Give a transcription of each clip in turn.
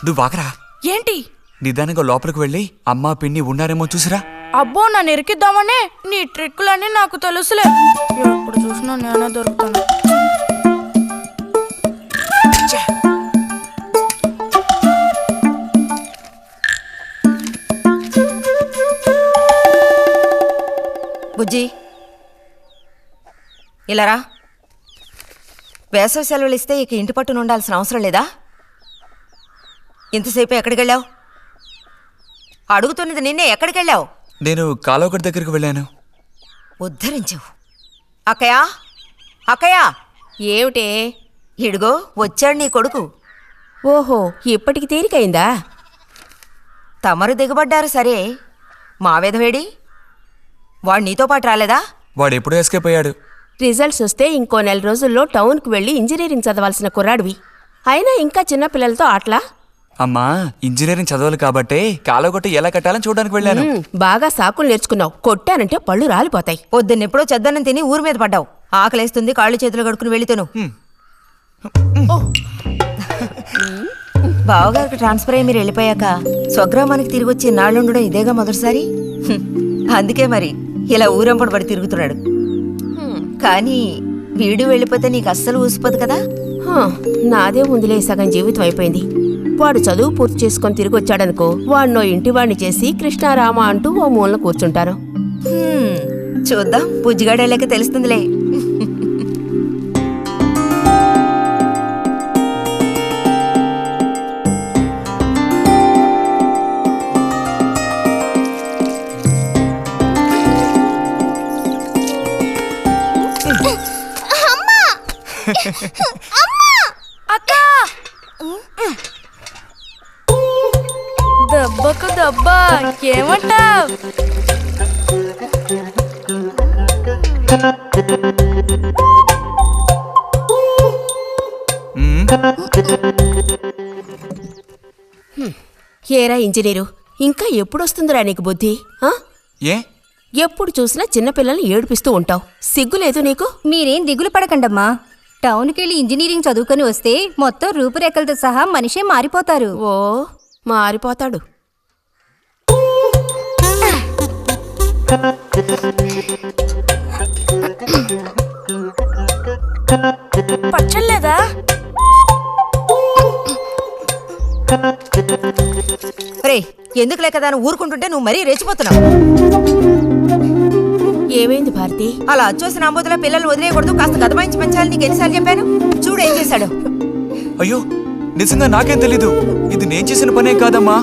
నువ్వు ఆగరా. ఏంటి? నిదానంగా లోపలికి వెళ్ళి అమ్మా పిన్ని ఉన్నారేమో చూసిరా. అబ్బో, నన్ను ఇరికిద్దామనే నీ ట్రిక్కులన్నీ నాకు తెలుసులే. ఎప్పుడు చూసినా నేనే దొరుకుతాను. బుజ్జి, ఇలారా. వేసవి సెలవులు ఇస్తే ఇక ఇంటి పట్టున ఉండాల్సిన అవసరం లేదా? ఇంతసేపు ఎక్కడికి వెళ్ళావు? అడుగుతున్నది నిన్నే. ఎక్కడికి వెళ్ళావు? నేను కాలువగడ్డ దగ్గరికి వెళ్ళాను. ఉద్ధరించావు. అక్కయ్యా, అక్కయ్యా. ఏమిటే? ఇడుగో వచ్చాడు నీ కొడుకు. ఓహో, ఇప్పటికి తీరికైందా? తమరు దిగబడ్డారు సరే, మావేదవేడి? వాడు నీతో పాటు రాలేదా? వాడు ఎప్పుడో ఎస్కేప్ అయ్యాడు. రిజల్ట్స్ వస్తే ఇంకో 4 రోజుల్లో టౌన్కి వెళ్ళి ఇంజనీరింగ్ చదవాల్సిన కుర్రాడివి. అయినా ఇంకా చిన్నపిల్లలతో ఆటలా? అమ్మా, ఇంజనీరింగ్ చదవాలి కాబట్టే కాలువగట్టు ఎలా కట్టాలని చూడడానికి వెళ్ళాను. బాగా సాకులు నేర్చుకున్నావు. కొట్టానంటే పళ్ళు రాలిపోతాయి. పొద్దున్నెప్పుడో చెద్దన్నం తిని ఊరి మీద పడ్డావు. ఆకలేస్తుంది, కాళ్ళు చేతులు కడుక్కుని వెళ్ళితేను. బావగారికి ట్రాన్స్ఫర్ అయ్యి మీరు వెళ్ళిపోయాక స్వగ్రామానికి తిరిగి వచ్చి నాళ్ళుండడం ఇదేగా మొదటిసారి. అందుకే మరి ఇలా ఊరంపడి పడి తిరుగుతున్నాడు. కానీ వీడు వెళ్ళిపోతే నీకు అస్సలు ఊసిపోదు కదా. నాదే ముందులే, సగం జీవితం అయిపోయింది. వాడు చదువు పూర్తి చేసుకొని తిరిగి వచ్చాడనుకో, వాడినో ఇంటివాణ్ణి చేసి కృష్ణారామ అంటూ ఓ మూలన కూర్చుంటారు. చూద్దాం, బుజ్జిగాడేళ్ళక తెలుస్తుందిలే. దెబ్బకు దెబ్బ ఏమంటావ్? ఏరా ఇంజనీరు, ఇంకా ఎప్పుడొస్తుందిరా నీకు బుద్ధి? ఏ ఎప్పుడు చూసినా చిన్నపిల్లల్ని ఏడిపిస్తూ ఉంటావు. సిగ్గులేదు నీకు? మీరేం దిగులు పడకండమ్మా. టౌన్కెళ్ళి ఇంజనీరింగ్ చదువుకొని వస్తే మొత్తం రూపురేఖలతో సహా మనిషే మారిపోతారు. ఓ, మారిపోతాడు. పచ్చలేదా? రే, ఎందుకులే కదా అని ఊరుకుంటుంటే నువ్వు మరీ రెచ్చిపోతున్నావు. ఏమైంది భారతి? అలా అచ్చోసిన ఆంబోతుల పిల్లలు వదిలేయకూడదు, కాస్త గదమాయించి పెంచాలని నీకు ఎన్నిసార్లు చెప్పాను? చూడు ఏం చేశాడు. అయ్యో, నిజంగా నాకేం తెలీదు. ఇది నేను చేసిన పనే కాదమ్మా.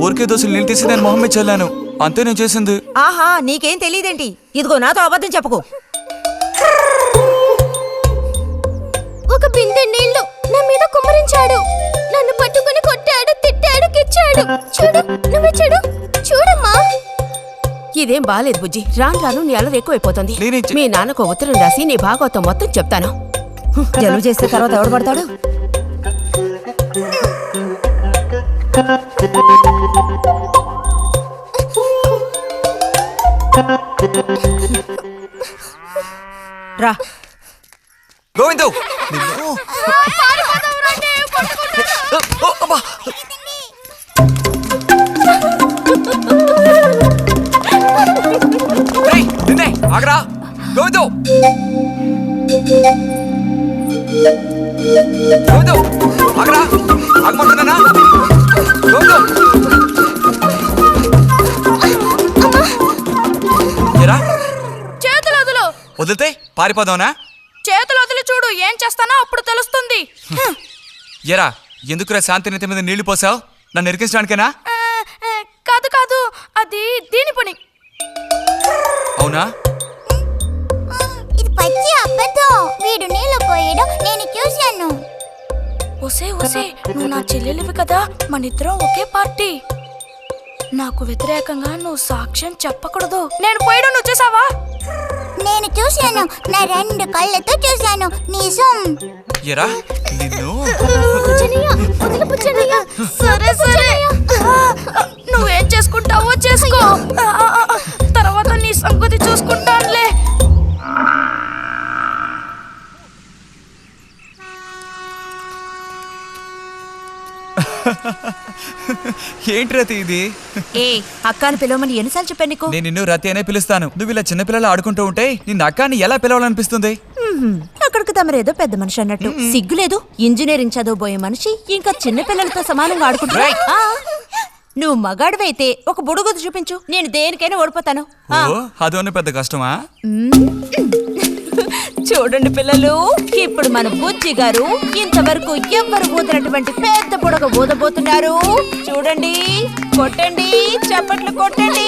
ఊరికే దోశలు నీళ్ళు తీసి నేను మొహం మీద చల్లాను, అంతే నేను చేసింది. ఆహా, నీకేం తెలియదేంటి? ఇదిగో నాతో అబద్ధం చెప్పకు. ఒక బిందె నీళ్లు నా మీద కుమ్మరించాడు. నన్ను పట్టుకుని కొట్టాడు, తిట్టాడు, కిచ్చాడు. చూడు, నువ్వే చూడు. చూడమ్మా. ఇదేం బాలేదు బుజ్జి. రాను రాను నీ అల్లరి ఎక్కువైపోతుంది. నేనేం మీ నాన్నకు ఉత్తరం రాసి నీ భాగవతం మొత్తం చెప్తాను. జలుబు చేస్తే తర్వాత ఎవడు పడతాడు? రా గోవిందు, నిన్నే ఆగరా. గోవిందు, గోవిందు ఆగరా. ఆగమంటున్నానా? గోవిందు, ఏరా చేతులు వదులు. వదిలితే పారిపోదావునా? చేతులు వదిలి చూడు, ఏం చేస్తానో అప్పుడు తెలుస్తుంది. ఎరా, ఎందుకురా శాంతి నెత్తి మీద నీళ్లు పోసావు? నన్ను ఎరికించడానికేనా? కాదు కాదు, అది దీని పని. అవునా? ఇది పచ్చి అబద్ధం. వీడు నీళ్ళు పోయడం నేను చూశాను. ఒసే ఒసే, నువ్వు నా చెల్లెలివి కదా, మనిద్దరం ఒకే పార్టీ. నాకు వ్యతిరేకంగా నువ్వు సాక్ష్యం చెప్పకూడదు. నేను పోయడం నువ్వు చూసావా? నేను చూశాను, నా 2 కళ్ళతో చూశాను. నిజం. ఎరా నిన్ను. సరే సరే, నువ్వేం చేసుకుంటావో చేసుకో. తర్వాత నీ సంగతి చూసుకుంటానులే. ఏంటి రతి ఇది? ఏ అక్కాని పిలవమని ఎన్నిసార్లు చెప్పాను నీకు? నేను నిన్ను రతి అనే పిలుస్తాను. నువ్వు ఇలా చిన్నపిల్లలు ఆడుకుంటూ ఉంటే నిన్ను అక్కాని ఎలా పిలవాలనిపిస్తుంది? అక్కడికి తమరేదో పెద్ద మనిషి అన్నట్టు సిగ్గులేదు. ఇంజనీరింగ్ చదవబోయే మనిషి ఇంకా చిన్న పిల్లలతో సమానంగా ఆడుకుంటున్నా. నువ్వు మగాడివైతే ఒక బుడుగుదు చూపించు, నేను దేనికైనా ఓడిపోతాను. ఓ అదోనే పెద్ద కష్టమా? చూడండి పిల్లలు, ఇప్పుడు మన బుజ్జి గారు ఇంతవరకు ఎవ్వరు ఊదినటువంటి పెద్ద బుడగ ఊదబోతున్నారు. చూడండి, కొట్టండి, చప్పట్లు కొట్టండి.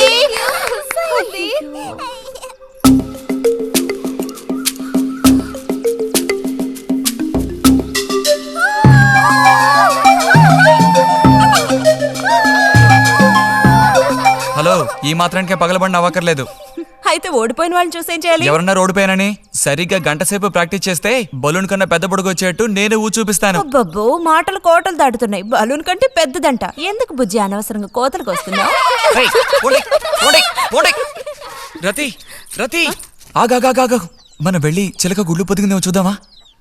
హలో, ఈ మాత్రానికే పగలబడిన అవ్వక్కర్లేదు. అయితే ఓడిపోయిన వాళ్ళని చూసేం చేయాలి? ఎవరన్నా ఓడిపోయానని సరిగ్గా గంట సేపు ప్రాక్టీస్ చేస్తే బలూన్ కన్నా పెద్ద బుడగ వచ్చేట్టు నేనే ఊ చూపిస్తాను. అబ్బబ్బో, మాటలు కోటలు దాటుతున్నాయి. బలూన్ కంటే పెద్దదంట. ఎందుకు బుజ్జి అనవసరంగా కోతలకు వస్తున్నావు? ఏయ్, పోండి, పోండి, పోండి. రతి రతి ఆగాగాగా, మనం వెళ్ళి చిలక గుళ్ళు పొదిగిందేమో చూద్దామా?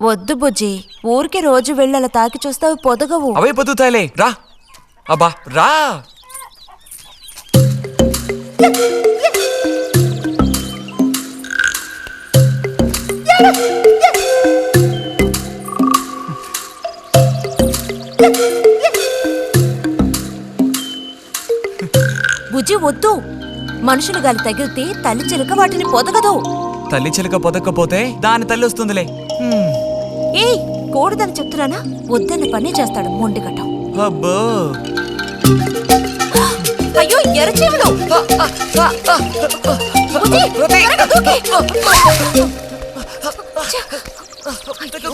వద్దు బుజ్జి, ఊరికి రోజు వెళ్ళి అలా తాకి చూస్తావు, పొదగవు. అవే పొద్దుతాయిలే, రా. అబ్బా రా. బుజ్జి వద్దు, మనుషులు గాలి తగిలితే తల్లి చిలక వాటిని పొదగదు. తల్లి చిలక పొదక్కపోతే దాని తల్లి వస్తుందిలే. ఏయ్, కూడదని చెప్తున్నానా? వద్దన్న పని చేస్తాడు మొండిగటం. అబ్బో, అయ్యో ఎర్రచీమలు! బుజ్జి, త్వరగా దూకి.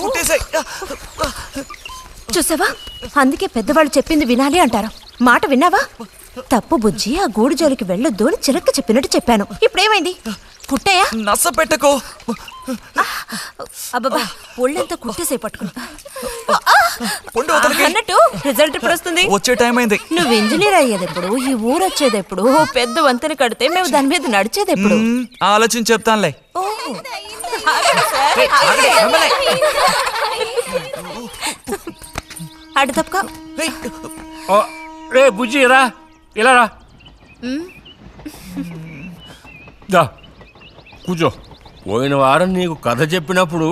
కుట్టేసాయి. చూసావా, అందుకే పెద్దవాళ్ళు చెప్పింది వినాలి అంటారు. మాట విన్నావా? తప్పు బుజ్జి, ఆ గూడు జోలికి వెళ్ళొద్దు అని చిలక చెప్పినట్టు చెప్పాను. ఇప్పుడేమైంది? కుట్టాయా? నస పెట్టకో. అబ్బబ్బా, ఒళ్ళంతా కుట్టేసే పట్టుకున్నా. పొండు అవతలకి. అన్నట్టు రిజల్ట్ ఎప్పుడు వస్తుంది? వచ్చే టైం అయింది. నువ్వు ఇంజనీర్ అయ్యేదెప్పుడు? ఈ ఊరు వచ్చేదెప్పుడు? ఓ పెద్ద వంతెన కడితే మేము దాని మీద నడిచేదెప్పుడు? ఆలోచించి చెప్తానులే. అటు తప్పక. రే బుజ్జి రా, ఇలా రా. దా కూర్చో. పోయిన వారం నీకు కథ చెప్పినప్పుడు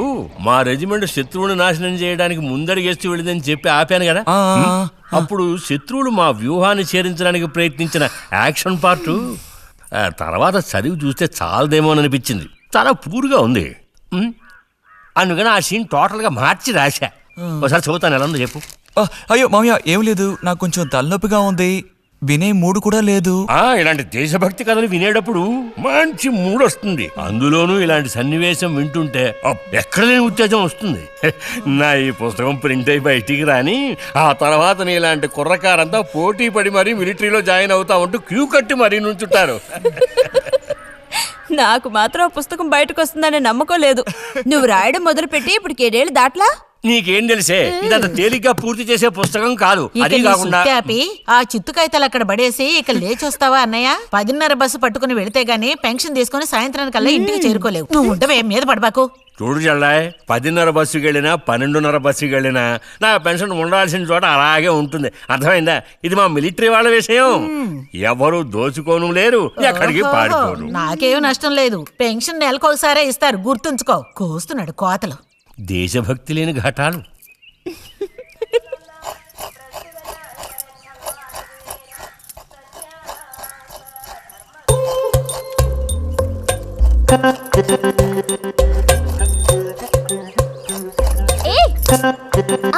మా రెజిమెంట్ శత్రువుని నాశనం చేయడానికి ముందడిగేస్తూ వెళ్ళిందని చెప్పి ఆపాను కదా. అప్పుడు శత్రువులు మా వ్యూహాన్ని చేరించడానికి ప్రయత్నించిన యాక్షన్ పార్ట్ తర్వాత చదివి చూస్తే చాలదేమోననిపించింది. చాలా పూర్గా ఉంది. అందుకని ఆ సీన్ టోటల్గా మార్చి రాశా. ఒకసారి చదువుతాను, ఎలా ఉందో చెప్పు. అయ్యో మామయ్య, ఏం లేదు, నాకు కొంచెం తలనొప్పిగా ఉంది. వినే మూడు కూడా లేదు. ఇలాంటి దేశభక్తి కథలు వినేటప్పుడు మంచి మూడ్ వస్తుంది. అందులోనూ ఇలాంటి సన్నివేశం వింటుంటే ఎక్కడ లేని ఉత్తేజం వస్తుంది. నా ఈ పుస్తకం ప్రింట్ అయి బయటికి రాని ఆ తర్వాత నీ ఇలాంటి కుర్రకారంతా పోటీ పడి మరీ మిలిటరీలో జాయిన్ అవుతా ఉంటూ క్యూ కట్టి మరీ నుంచుంటారు. నాకు మాత్రం ఆ పుస్తకం బయటకు వస్తుందనే నమ్మకం లేదు. నువ్వు రాయడం మొదలుపెట్టి ఇప్పుడు 7 ఏళ్ళు దాట్లా. నీకేం తెలిసే, ఇదంత తేలిగ్గా పూర్తి చేసే పుస్తకం కాదు. అది కాకుండా ఆ చిత్తుకాయతలు అక్కడ పడేసి ఇక లేచొస్తావా అన్నయ్య? 10:30 బస్సు పట్టుకుని వెళితే గానీ పెన్షన్ తీసుకుని సాయంత్రానికల్లా ఇంటికి చేరుకోలేవు. నువ్వు ఉండవే, మీద పడబాకు. చూడు జల్లాయ్, 10:30 బస్సుకి వెళ్ళినా 12:30 బస్సుకి వెళ్ళినా నా పెన్షన్ ఉండాల్సిన చోట అలాగే ఉంటుంది. అర్థమైందా? ఇది మా మిలిటరీ వాళ్ళ విషయం. ఎవరు దోచుకోను లేరు, ఎక్కడికి పారిపోరు. నాకేం నష్టం లేదు. పెన్షన్ నెలకొకసారే ఇస్తారు, గుర్తుంచుకో. కోస్తున్నాడు కోతలు. దేశభక్తి లేని ఘటాలు.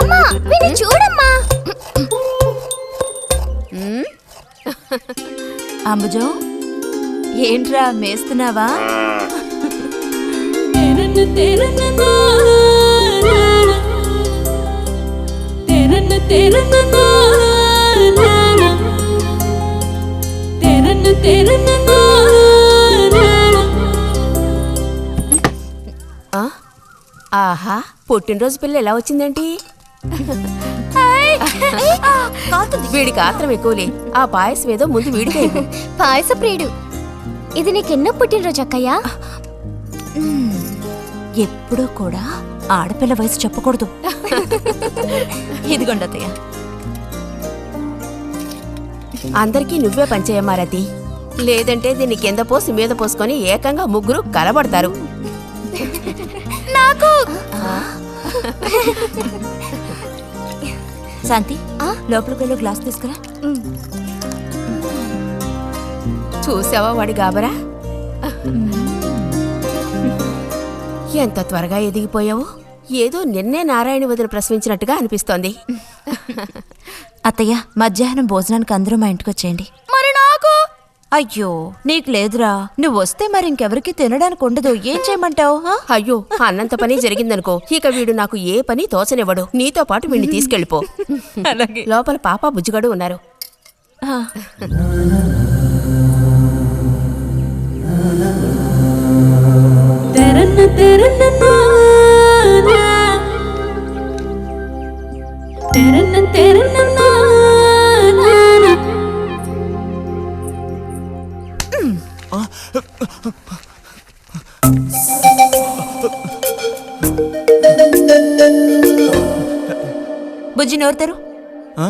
అమ్మా, వీడిని చూడమ్మా. అంబుజం, ఏంట్రా మేస్తున్నావా? ఆహా, పుట్టినరోజు పిల్ల ఎలా వచ్చిందేంటి? వీడికి ఆత్రం ఎక్కువలే. ఆ పాయసం ఏదో ముందు వీడికి అయిపో. పాయస ప్రియుడు. ఇది నీకెన్నో పుట్టినరోజు అక్కయ్యా? ఎప్పుడూ కూడా ఆడపిల్ల వయసు చెప్పకూడదు. ఇదిగోండి అత్తయ్య. అందరికీ నువ్వే పంచేయమ్మా రతి. లేదంటే దీన్ని కింద పోసి మీద పోసుకొని ఏకంగా ముగ్గురు కలబడతారు. నాకు శాంతి లోపలికి వెళ్ళి గ్లాస్ తీసుకురా. చూసావా వాడి గాబరా? ఎంత త్వరగా ఎదిగిపోయావు. ఏదో నిన్నే నారాయణ వదిన ప్రశ్నించినట్టుగా అనిపిస్తోంది. అత్తయ్య, మధ్యాహ్నం భోజనానికి అందరూ మా ఇంటికి వచ్చేయండి. మరి నాకు అయ్యో, నీకు లేదురా. నువ్వు వస్తే మరి ఇంకెవరికి తినడానికి ఉండదు. ఏం చేయమంటావు? అయ్యో, అన్నంత పని జరిగిందనుకో, ఇక వీడు నాకు ఏ పని తోచనివ్వడు. నీతో పాటు వీడిని తీసుకెళ్ళిపో. లోపల పాప బుజ్జిగాడు ఉన్నారు. బుజ్జి నోరుతారు. ఆ?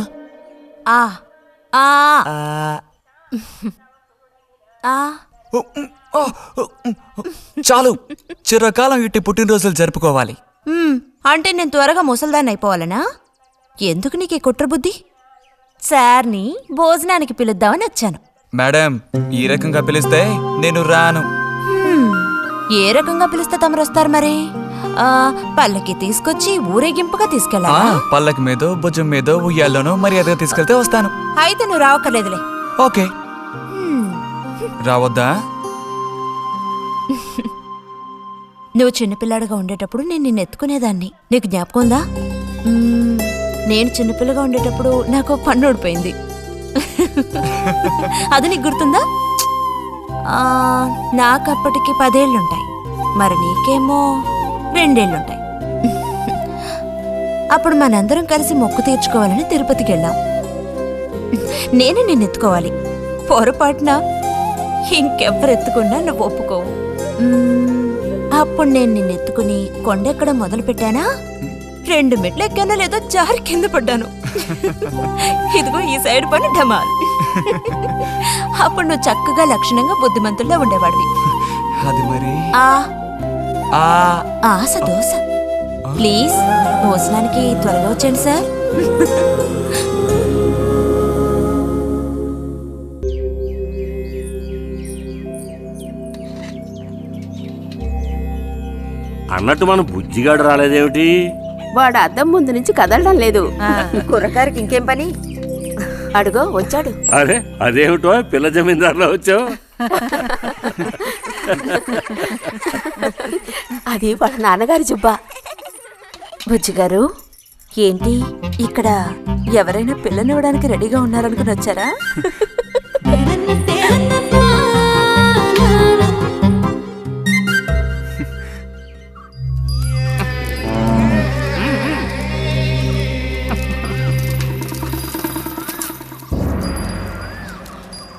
చాలు, చిరకాలం ఇట్టి పుట్టినరోజులు జరుపుకోవాలి. అంటే నేను త్వరగా ముసల్దాన్ని అయిపోవాలనా? ఎందుకు నీకు ఈ కుట్ర బుద్ధి? సార్ని భోజనానికి పిలుద్దామని వచ్చాను. మేడం, ఈ రకంగా పిలిస్తే నేను రాను. ఏ రకంగా పిలిస్తే తమరు వస్తారు మరి? పల్లకి తీసుకొచ్చి ఊరేగింపుగా తీసుకెళ్ళాలా? పల్లకి మీదో భుజం మీదో ఉయ్యాల్లోనో మర్యాదగా తీసుకెళ్తే వస్తాను. అయితే నువ్వు రావక్కర్లేదులే. ఓకే. రావద్దా? నువ్వు చిన్నపిల్లాడిగా ఉండేటప్పుడు నేను నిన్ను ఎత్తుకునేదాన్ని. నీకు జ్ఞాపకం ఉందా? నేను చిన్నపిల్లగా ఉండేటప్పుడు నాకు పన్ను ఊడిపోయింది. అది నీకు గుర్తుందా? నాకప్పటికి 10 ఏళ్ళుంటాయి. మరి నీకేమో 2 ఏళ్ళుంటాయి. అప్పుడు మనందరం కలిసి మొక్కు తీర్చుకోవాలని తిరుపతికి వెళ్ళాం. నేనే నిన్ను ఎత్తుకోవాలి. పొరపాటున ఇంకెవ్వరు ఎత్తుకున్నా నువ్వు ఒప్పుకోవు. అప్పుడు నేను నిన్ను ఎత్తుకుని కొండెక్కడం మొదలు పెట్టానా, 2 మెట్లు ఎక్కానో లేదో జారి కింద పడ్డాను. ఇదిగో ఈ సైడ్ పని ఢమాల్. అప్పుడు నువ్వు చక్కగా లక్షణంగా బుద్ధిమంతుల్లో ఉండేవాడివి. అది మరి ఆశ దోశ. ప్లీజ్ భోజనానికి త్వరగా వచ్చేయండి సార్. అన్నట్టు మన బుజ్జిగాడు రాలేదేమిటి? వాడు అద్దం ముందు నుంచి కదలడం లేదు. కుర్రకారికి ఇంకేం పని? అడుగో వచ్చాడు. అరే, అదేమిటో పిల్ల జమీందారులో వచ్చావు? అది వాళ్ళ నాన్నగారి జుబ్బా. బుజ్జిగారు, ఏంటి ఇక్కడ ఎవరైనా పిల్లనివ్వడానికి రెడీగా ఉన్నారనుకుని వచ్చారా?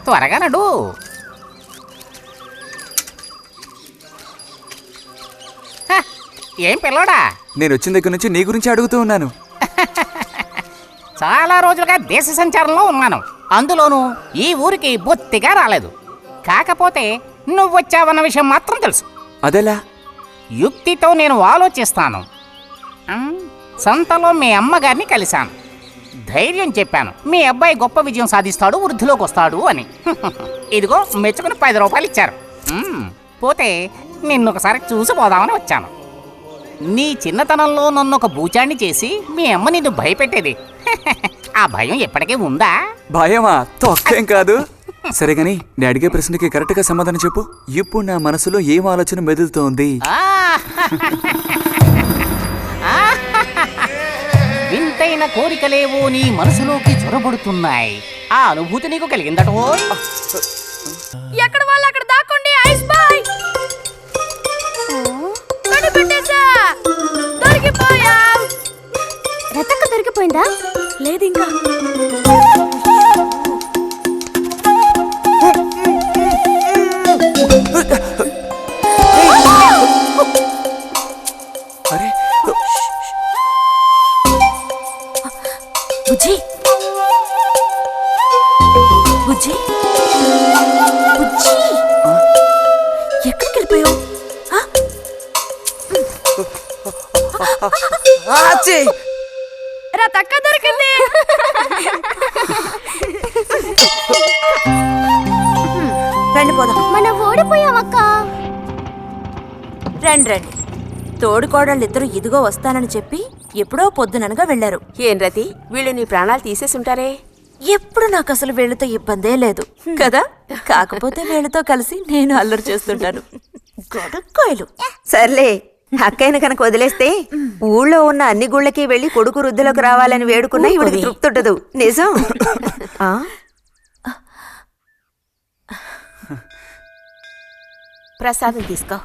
త్వరగా నడు. ఏం పిల్లోడా, నేను వచ్చిన దగ్గర నుంచి నీ గురించి అడుగుతూ ఉన్నాను. చాలా రోజులుగా దేశ సంచారంలో ఉన్నాను. అందులోనూ ఈ ఊరికి బొత్తిగా రాలేదు. కాకపోతే నువ్వు వచ్చావన్న విషయం మాత్రం తెలుసు. అదెలా? యుక్తితో నేను ఆలోచిస్తాను. సంతలో మీ అమ్మగారిని కలిశాను. ధైర్యం చెప్పాను, మీ అబ్బాయి గొప్ప విజయం సాధిస్తాడు, వృద్ధిలోకి వస్తాడు అని. ఇదిగో మెచ్చుకుని 10 రూపాయలు ఇచ్చారు. పోతే నిన్నొకసారి చూసి పోదామని వచ్చాను. నీ చిన్నతనంలో నన్ను ఒక బూచాన్ని చేసి మీ అమ్మ నిన్ను భయపెట్టేది. ఆ భయం ఎప్పటికీ ఉందా? భయమా? తొక్కేం కాదు. సరే గాని నేను అడిగే ప్రశ్నకి కరెక్ట్ గా సమాధానం చెప్పు. ఇప్పుడు నా మనసులో ఏం ఆలోచన మెదులుతోంది? వింతైన కోరికలేవో నీ మనసులోకి చొరబడుతున్నాయి. ఆ అనుభూతి నీకు కలిగిందటో? ఎక్కడ వాళ్ళు అక్కడ దాక్కోండి. Ice boy కనిపెట్టేశా. దొరికిపోయా. రతక్క దొరికిపోయిందా? లేదు ఇంకా. అరే బుజ్జి, రా తక్క దొరికింది. రండి పోదాం. మనం ఓడిపోయామక్క. రండి రండి. తోడుకోడళ్ళు ఇద్దరు ఇదిగో వస్తానని చెప్పి ఎప్పుడో పొద్దుననగా వెళ్లారు. ఏం రతి, వీళ్ళు నీ ప్రాణాలు తీసేసి ఉంటారే. ఎప్పుడు నాకు అసలు వీళ్ళతో ఇబ్బందే లేదు కదా. కాకపోతే వీళ్ళతో కలిసి నేను అల్లరి చేస్తుంటాను. గొడక్కోయలు. సర్లే, అక్కయ్యన కనుక వదిలేస్తే ఊళ్ళో ఉన్న అన్ని గుళ్ళకి వెళ్లి కొడుకు వృద్ధిలోకి రావాలని వేడుకున్నా ఇవిడికి తృప్తి ఉండదు. నిజం. ఆ? ప్రసాదం తీసుకో.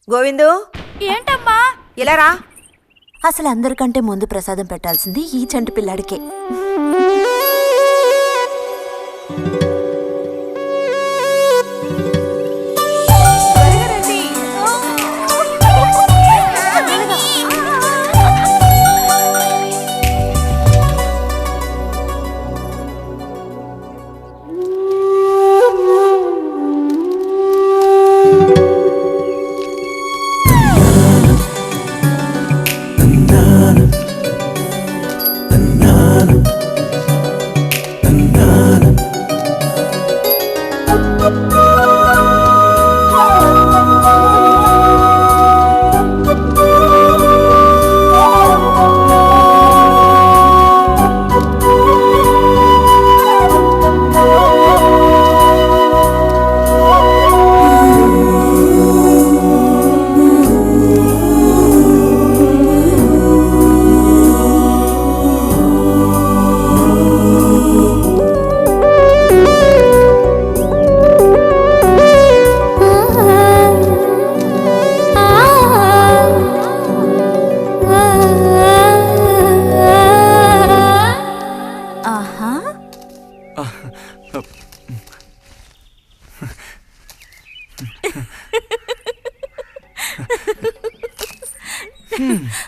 గోవిందు, ఏంటమ్మా? ఇలా రా. అసలు అందరికంటే ముందు ప్రసాదం పెట్టాల్సింది ఈ చంటి పిల్లాడికే.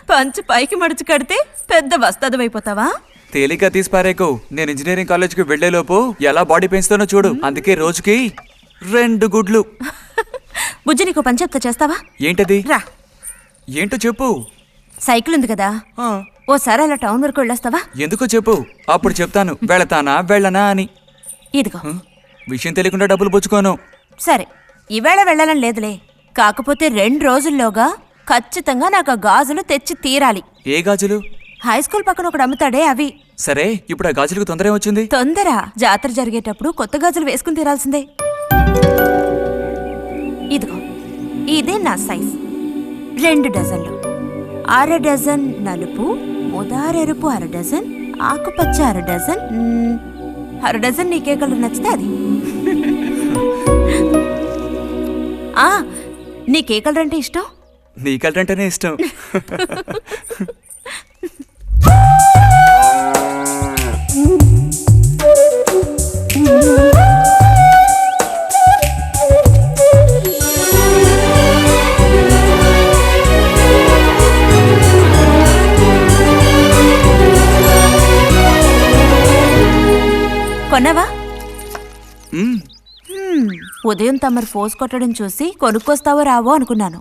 పంచు పైకి మడుచు కడితే పెద్ద వస్తాదమైపోతావా? తేలిక తీసి పారేకు. నేను ఇంజనీరింగ్ కాలేజ్కి వెళ్లేలోపు ఎలా బాడీ పెంచుతానో చూడు. అందుకే రోజుకి 2 గుడ్లు. బుజ్జి, నీకు పని చెప్తా, చేస్తావా? ఏంటది? రా. ఏంటో చెప్పు. సైకిల్ ఉంది కదా, ఆ, ఓసారి అలా టౌన్ వరకు వెళ్ళొస్తావా? ఎందుకో చెప్పు, అప్పుడు చెప్తాను వెళతానా వెళ్ళనా అని. ఇదిగో. విషయం తెలియకుండా డబ్బులు పుచ్చుకోను. సరే, ఈవేళ వెళ్ళాలని లేదులే. కాకపోతే 2 రోజుల్లోగా ఖచ్చితంగా నాకు ఆ గాజులు తెచ్చి తీరాలి. ఏ గాజులు? హై స్కూల్ పక్కన ఒకడు అమ్ముతాడే అవి. సరే, ఇప్పుడు ఆ గాజులకు తొందర ఏమొచ్చింది? తొందర జాతర జరిగేటప్పుడు కొత్త గాజులు వేసుకుని తీరాల్సిందే. ఇదిగో, ఇదే నా సైజ్. 2 డజన్లు. 1/2 డజన్ నలుపు, ఉదారెరుపు 1/2 డజన్, ఆకుపచ్చ 1/2 డజన్. 1/2 డజన్ నీకే కలర్ నచ్చితే అది. నీకే కలర్ అంటే ఇష్టం? నీ కలర్ అంటేనే ఇష్టం. కొన్నావా? మ్మ్. ఉదయం తమరు ఫోర్స్ కొట్టడం చూసి కొనుక్కొస్తావో రావో అనుకున్నాను.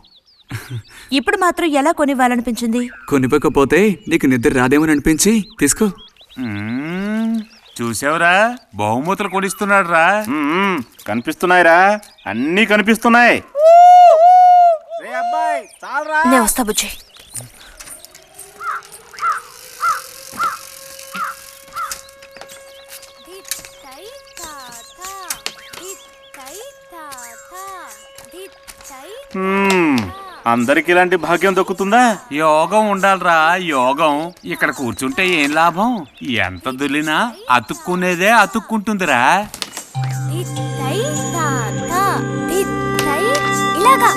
ఇప్పుడు మాత్రం ఎలా కొనివ్వాలనిపించింది? కొనిపోకపోతే నీకు నిద్ర రాదేమని అనిపించి తీసుకో. చూసావురా, బహుమతులు కొనిస్తున్నాడు రా. కనిపిస్తున్నాయిరా, అన్నీ కనిపిస్తున్నాయి. నేను వస్తా బుజ్జి. అందరికి ఇలాంటి భాగ్యం దక్కుతుందా? యోగం ఉండాలిరా, యోగం. ఇక్కడ కూర్చుంటే ఏం లాభం? ఎంత దులినా అతుక్కునేదే అతుక్కుంటుందిరా. ఇలాగా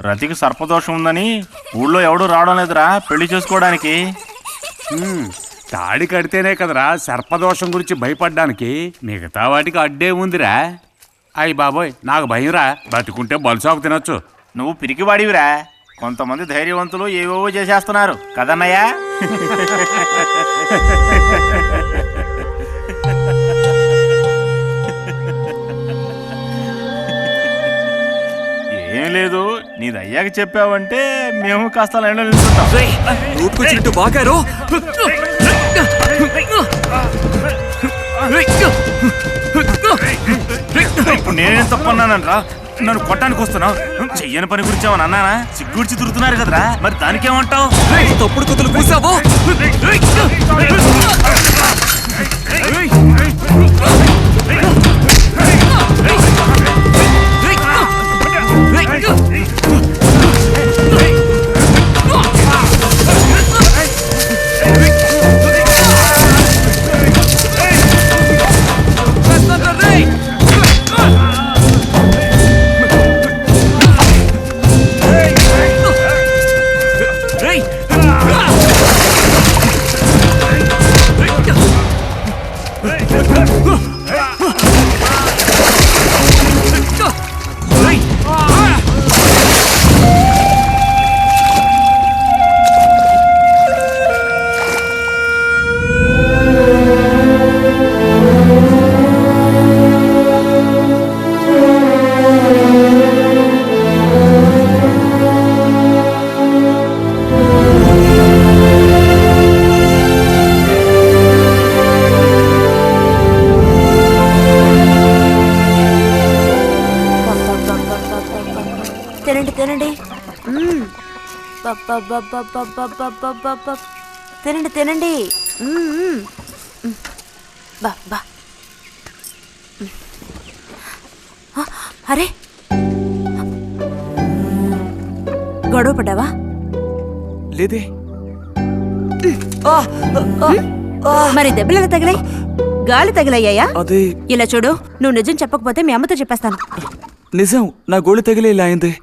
రతికి సర్పదోషం ఉందని ఊళ్ళో ఎవడూ రావడం లేదురా పెళ్లి చేసుకోవడానికి. తాడి కడితేనే కదరా సర్పదోషం గురించి భయపడ్డానికి, మిగతా వాటికి అడ్డే ఉందిరా. అయ్యి బాబోయ్, నాకు భయంరా. బతుకుంటే బలుసాకు తినొచ్చు. నువ్వు పిరికివాడివిరా. కొంతమంది ధైర్యవంతులు ఏవేవో చేసేస్తున్నారు కదన్నయ్యా. ఏం లేదు, నీది అయ్యాక చెప్పావంటే మేము కాస్త లైన్లో నిల్చుంటాం. నోటుకొచ్చినట్టు బాగారు. ఇప్పుడు నేనేం తప్పన్నానరా? నన్ను కొట్టడానికి వస్తున్నావు. చెయ్యని పని గురించి ఏమన్నా అన్నానా? సిగ్గుడిచి తిరుగుతున్నారు కదరా, మరి దానికేమంటావు? తప్పుడు కుతులు పూసావు. తినండి తినండి తినండి తినండి. బా బా. అరే, గొడవ పడ్డావా? లేదే. మరి దెబ్బలు ఎలా తగిలాయి? గాలి తగిలయ్యాయా? అదే. ఇలా చూడు, నువ్వు నిజం చెప్పకపోతే మీ అమ్మతో చెప్పేస్తాను. నిజం, నా గోళ్ళు తగిలే ఇలా అయింది.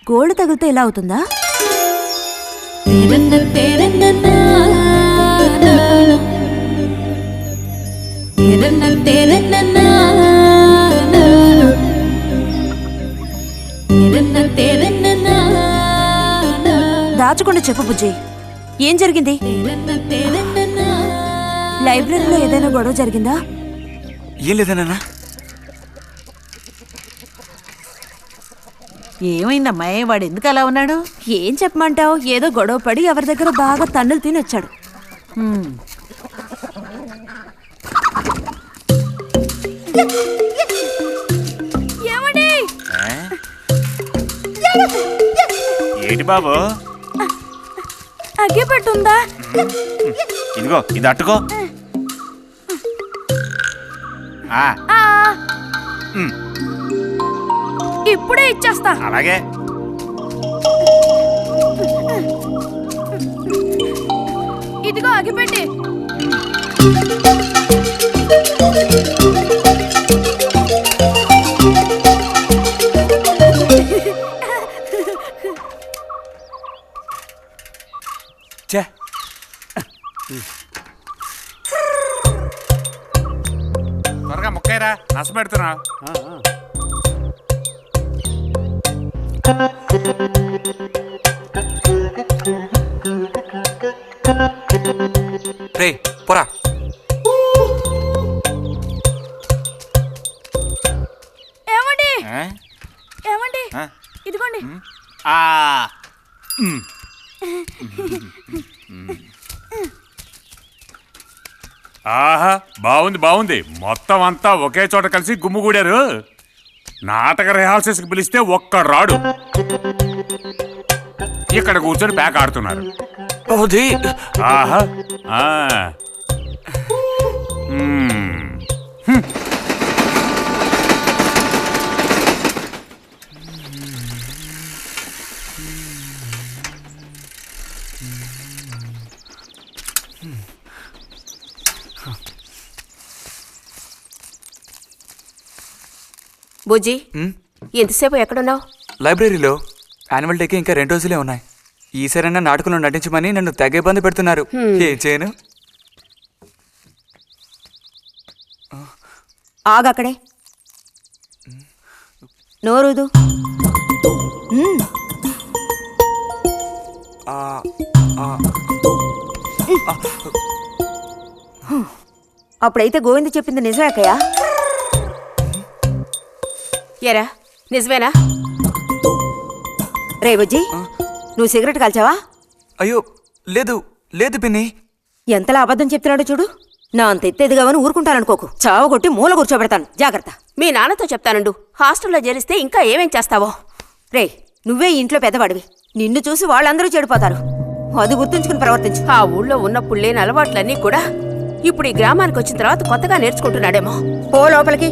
గోళ్ళు తగిలితే ఇలా అవుతుందా? దాచకుండా చెప్పు బుజ్జి, ఏం జరిగింది? లైబ్రరీలో ఏదైనా గొడవ జరిగిందా? ఏం లేదన్నా. ఏమైందమ్మా? వాడు ఎందుకు అలా ఉన్నాడు? ఏం చెప్పమంటావు, ఏదో గొడవ పడి ఎవరి దగ్గర బాగా తన్నులు తిని వచ్చాడు. ఏంటి బాబు? అగ్గి పెట్టుందా? ఇదిగో ఇది అట్టుకో. ఇప్పుడే ఇచ్చేస్తా. అలాగే. ఇదిగో అగిపెట్టి. త్వరగా ముక్కైరా, నష్టపెడుతున్నా. రే పోరా. ఏమండి? ఏమండి? ఇదిగోండి. ఆహా, బాగుంది బాగుంది. మొత్తం అంతా ఒకే చోట కలిసి గుమ్ముగూడారు. నాటక రిహార్సల్స్కి పిలిస్తే ఒక్క రాడు. ఇక్కడ కూర్చొని ప్యాక్ ఆడుతున్నారు. ఆహా. బుజ్జి, ఎంతసేపు ఎక్కడున్నావు? లైబ్రరీలో యాన్యువల్ డేకి ఇంకా 2 రోజులే ఉన్నాయి. ఈసారైనా నాటకంలో నటించమని నన్ను తెగ ఇబ్బంది పెడుతున్నారు. ఏం చేయను? ఆగక్కడే, నోరుదు. అప్పుడైతే గోవింద చెప్పింది నిజమే అక్కయ్యా? ఎరా నిజమేనా? రే బుజ్జి, నువ్వు సిగరెట్ కాల్చావా? అయ్యో లేదు లేదు పిన్ని. ఎంతలా అబద్ధం చెప్తున్నాడో చూడు. నా అంత ఎత్తేదిగావని ఊరుకుంటాననుకోకు. చావగొట్టి మూల కూర్చోబెడతాను, జాగ్రత్త. మీ నాన్నతో చెప్తానుండు. హాస్టల్లో చేరిస్తే ఇంకా ఏమేం చేస్తావో. రే, నువ్వే ఇంట్లో పెద్దవాడివి. నిన్ను చూసి వాళ్ళందరూ చెడిపోతారు. అది గుర్తుంచుకుని ప్రవర్తించు. ఆ ఊళ్ళో ఉన్నప్పుడు లేని అలవాట్లన్నీ కూడా ఇప్పుడు ఈ గ్రామానికి వచ్చిన తర్వాత కొత్తగా నేర్చుకుంటున్నాడేమో. పో లోపలికి.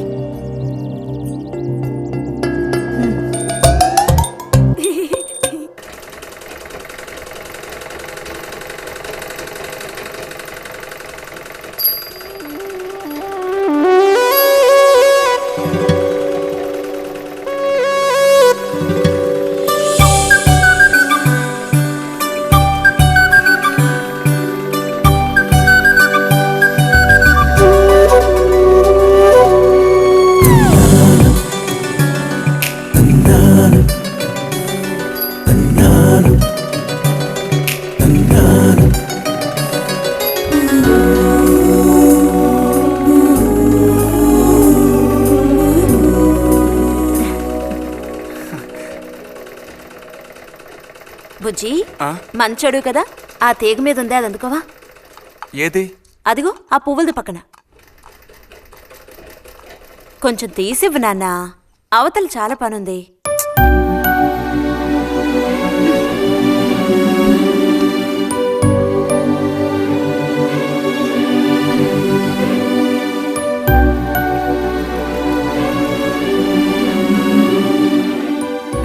బుజ్జి, మంచోడు కదా, ఆ తీగ మీద ఉంది, అది అందుకోవా? ఏది? అదిగో ఆ పువ్వులది పక్కన. కొంచెం తీసివ్వు నాన్న, అవతల చాలా పనుంది.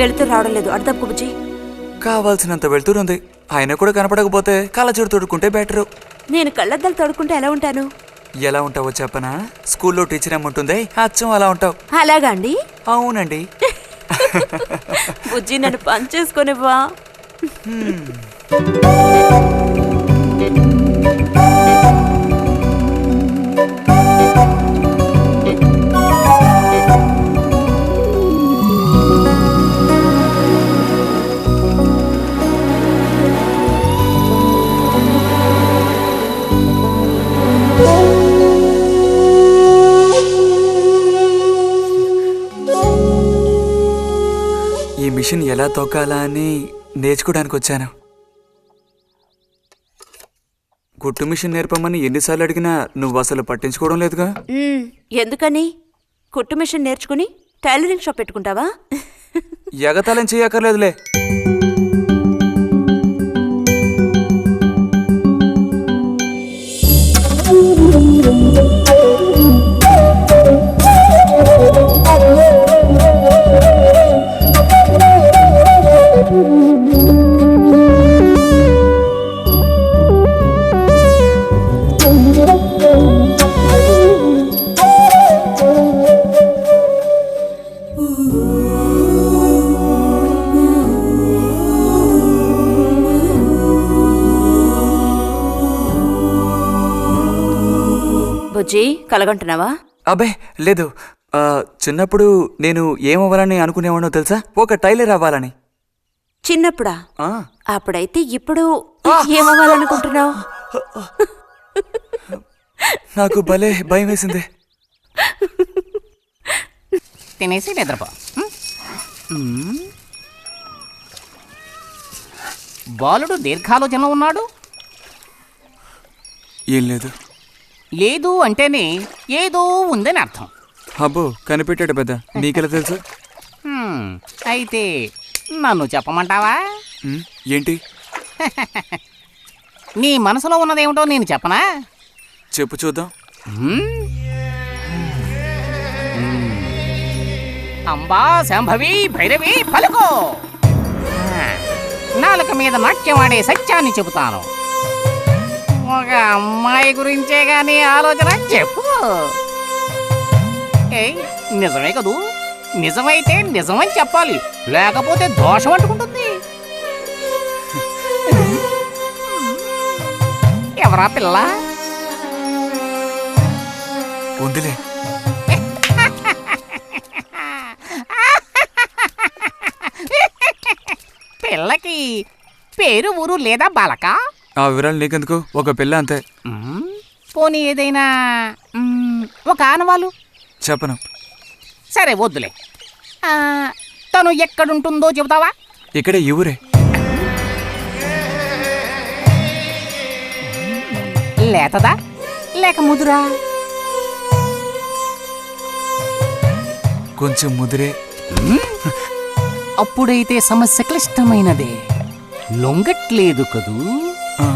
వెళుతూ రావడం లేదు, అటు తప్పుకు బుజ్జి. కావాల్సినంత వెళ్తురుంది. ఆయన కూడా కనపడకపోతే కళ్ళజోడు తొడుక్కుంటే బెటరు. నేను కళ్ళద్దాలు తొడుక్కుంటే ఎలా ఉంటాను? ఎలా ఉంటావో చెప్పనా? స్కూల్లో టీచర్ ఏముంటుంది, అచ్చం అలా ఉంటావు. అలాగా అండి? అవునండి. బుజ్జి, నన్ను పని చేసుకొనివ్వా? ఈ మిషన్ ఎలా తొక్కాలా అని నేర్చుకోవడానికి వచ్చాను. కుట్టు మిషన్ నేర్పమని ఎన్నిసార్లు అడిగినా నువ్వు అసలు పట్టించుకోవడం లేదుగా. ఎందుకని? కుట్టు మిషన్ నేర్చుకుని టైలరింగ్ షాప్ పెట్టుకుంటావా? ఎగతాళం చేయక్కర్లేదులే. బుజ్జి, కలగంటున్నావా? అబ్బే లేదు. చిన్నప్పుడు నేను ఏమవ్వాలని అనుకునేవాడో తెలుసా? ఒక టైలర్ అవ్వాలని. చిన్నప్పుడా? అప్పుడైతే ఇప్పుడు ఏమవ్వాలనుకుంటున్నావు? నాకు భలే భయం వేసింది. తినేసి నిద్రపో. బాలుడు దీర్ఘాలోచనలో ఉన్నాడు. ఏం లేదు. లేదు అంటేనే ఏదో ఉందని అర్థం. అబ్బో, కనిపెట్టాడు పెద్ద. నీకెలా తెలుసు? అయితే నన్ను చెప్పమంటావా? ఏంటి? నీ మనసులో ఉన్నదేమిటో నేను చెప్పనా? చెప్పు చూద్దాం. అంబా శాంభవి భైరవి పలుకో. నాలుక మీద నాట్యం ఆడే సత్యాన్ని చెబుతాను. ఒక అమ్మాయి గురించే గానీ ఆలోచన చెప్పు. ఏయ్, నిజమే కదూ? నిజమైతే నిజమని చెప్పాలి, లేకపోతే దోషం అంటుకుంటుంది. ఎవరా పిల్ల? ఉందిలే. పిల్లకి పేరు ఊరు లేదా బాలక? ఆ వివరాలు నీకెందుకు, ఒక పిల్ల అంతే. పోనీ ఏదైనా ఒక ఆనవాలు? చెప్పను. సరే వద్దులే. తను ఎక్కడుంటుందో చెబుతావా? ఇక్కడే ఈ ఊరే. లేతదా లేక ముదురా? కొంచెం ముదిరే. అప్పుడైతే సమస్య క్లిష్టమైనదే. లొంగట్లేదు కదూ? ఆ,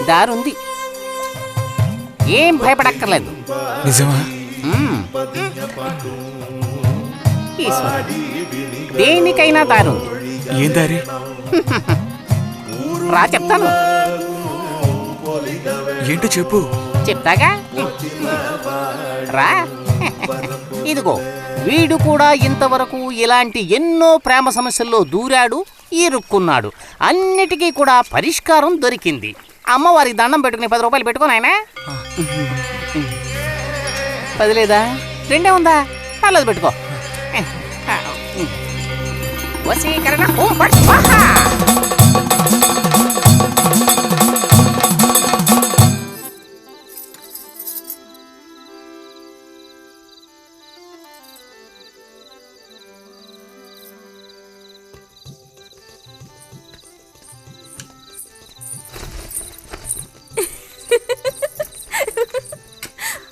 దారుంది, ఏం భయపడక్కర్లేదు. నిజమా? ఈశ్వర, దేనికైనా దారుంది. ఏం దారి? రా చెప్తాను. ఏంటో చెప్పు. చెప్తాగా, రా. ఇదిగో, వీడు కూడా ఇంతవరకు ఇలాంటి ఎన్నో ప్రేమ సమస్యల్లో దూరాడు, ఇరుక్కున్నాడు. అన్నిటికీ కూడా పరిష్కారం దొరికింది. అమ్మవారికి దండం పెట్టుకుని 10 రూపాయలు పెట్టుకో నాయనా. 10 లేదా? 2 ఉందా? పర్లేదు పెట్టుకో. వశీకరణ ఓం ఫట్ స్వాహ.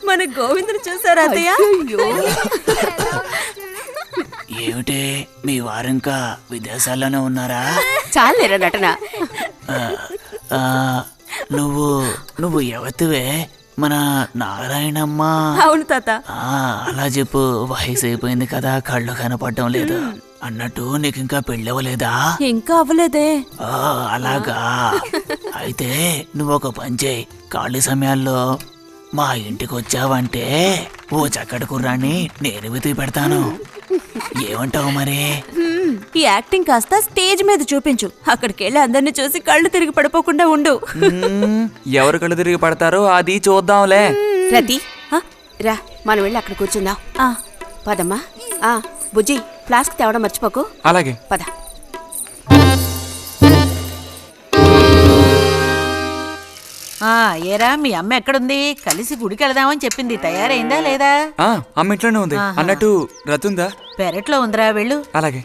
మన గోవిందుని చూసారా అత్తయ్య? ఏమిటే మీ వారింకా విదేశాల్లోనే ఉన్నారా? చాలేరా నటన. నువ్వు ఎవతివే? మన నారాయణమ్మ? అవును తాత. అలా చెప్పు. వయసు అయిపోయింది కదా, కళ్ళు కనపడటం లేదు. అన్నట్టు నీకు ఇంకా పెళ్ళవలేదా? ఇంకా అవ్వలేదే. అలాగా. అయితే నువ్వు ఒక పని చేయి. ఖాళీ సమయాల్లో మా ఇంటికి వచ్చావంటే ఓ చక్కటి కుర్రాన్ని నేను వెతికి పెడతాను. ఏమంటావు మరి? ఈ యాక్టింగ్ కాస్త స్టేజ్ మీద చూపించు. అక్కడికి వెళ్ళి అందరిని చూసి కళ్ళు తిరిగి పడిపోకుండా ఉండు. ఎవరు కళ్ళు తిరిగి పడతారో అది చూద్దాంలే. రతి రా, మనం వెళ్ళి అక్కడ కూర్చుందాం. పదమ్మా. బుజ్జి, ఫ్లాస్క్ తేవడం మర్చిపోకు. అలాగే. పద. ఏరా, మీ అమ్మ ఎక్కడుంది? కలిసి గుడికి వెళదామని చెప్పింది. తయారైందా లేదా? అమ్మ ఇంట్లోనే ఉంది. అన్నట్టు రతుందా? పెరట్లో ఉందిరా, వెళ్ళు. అలాగే.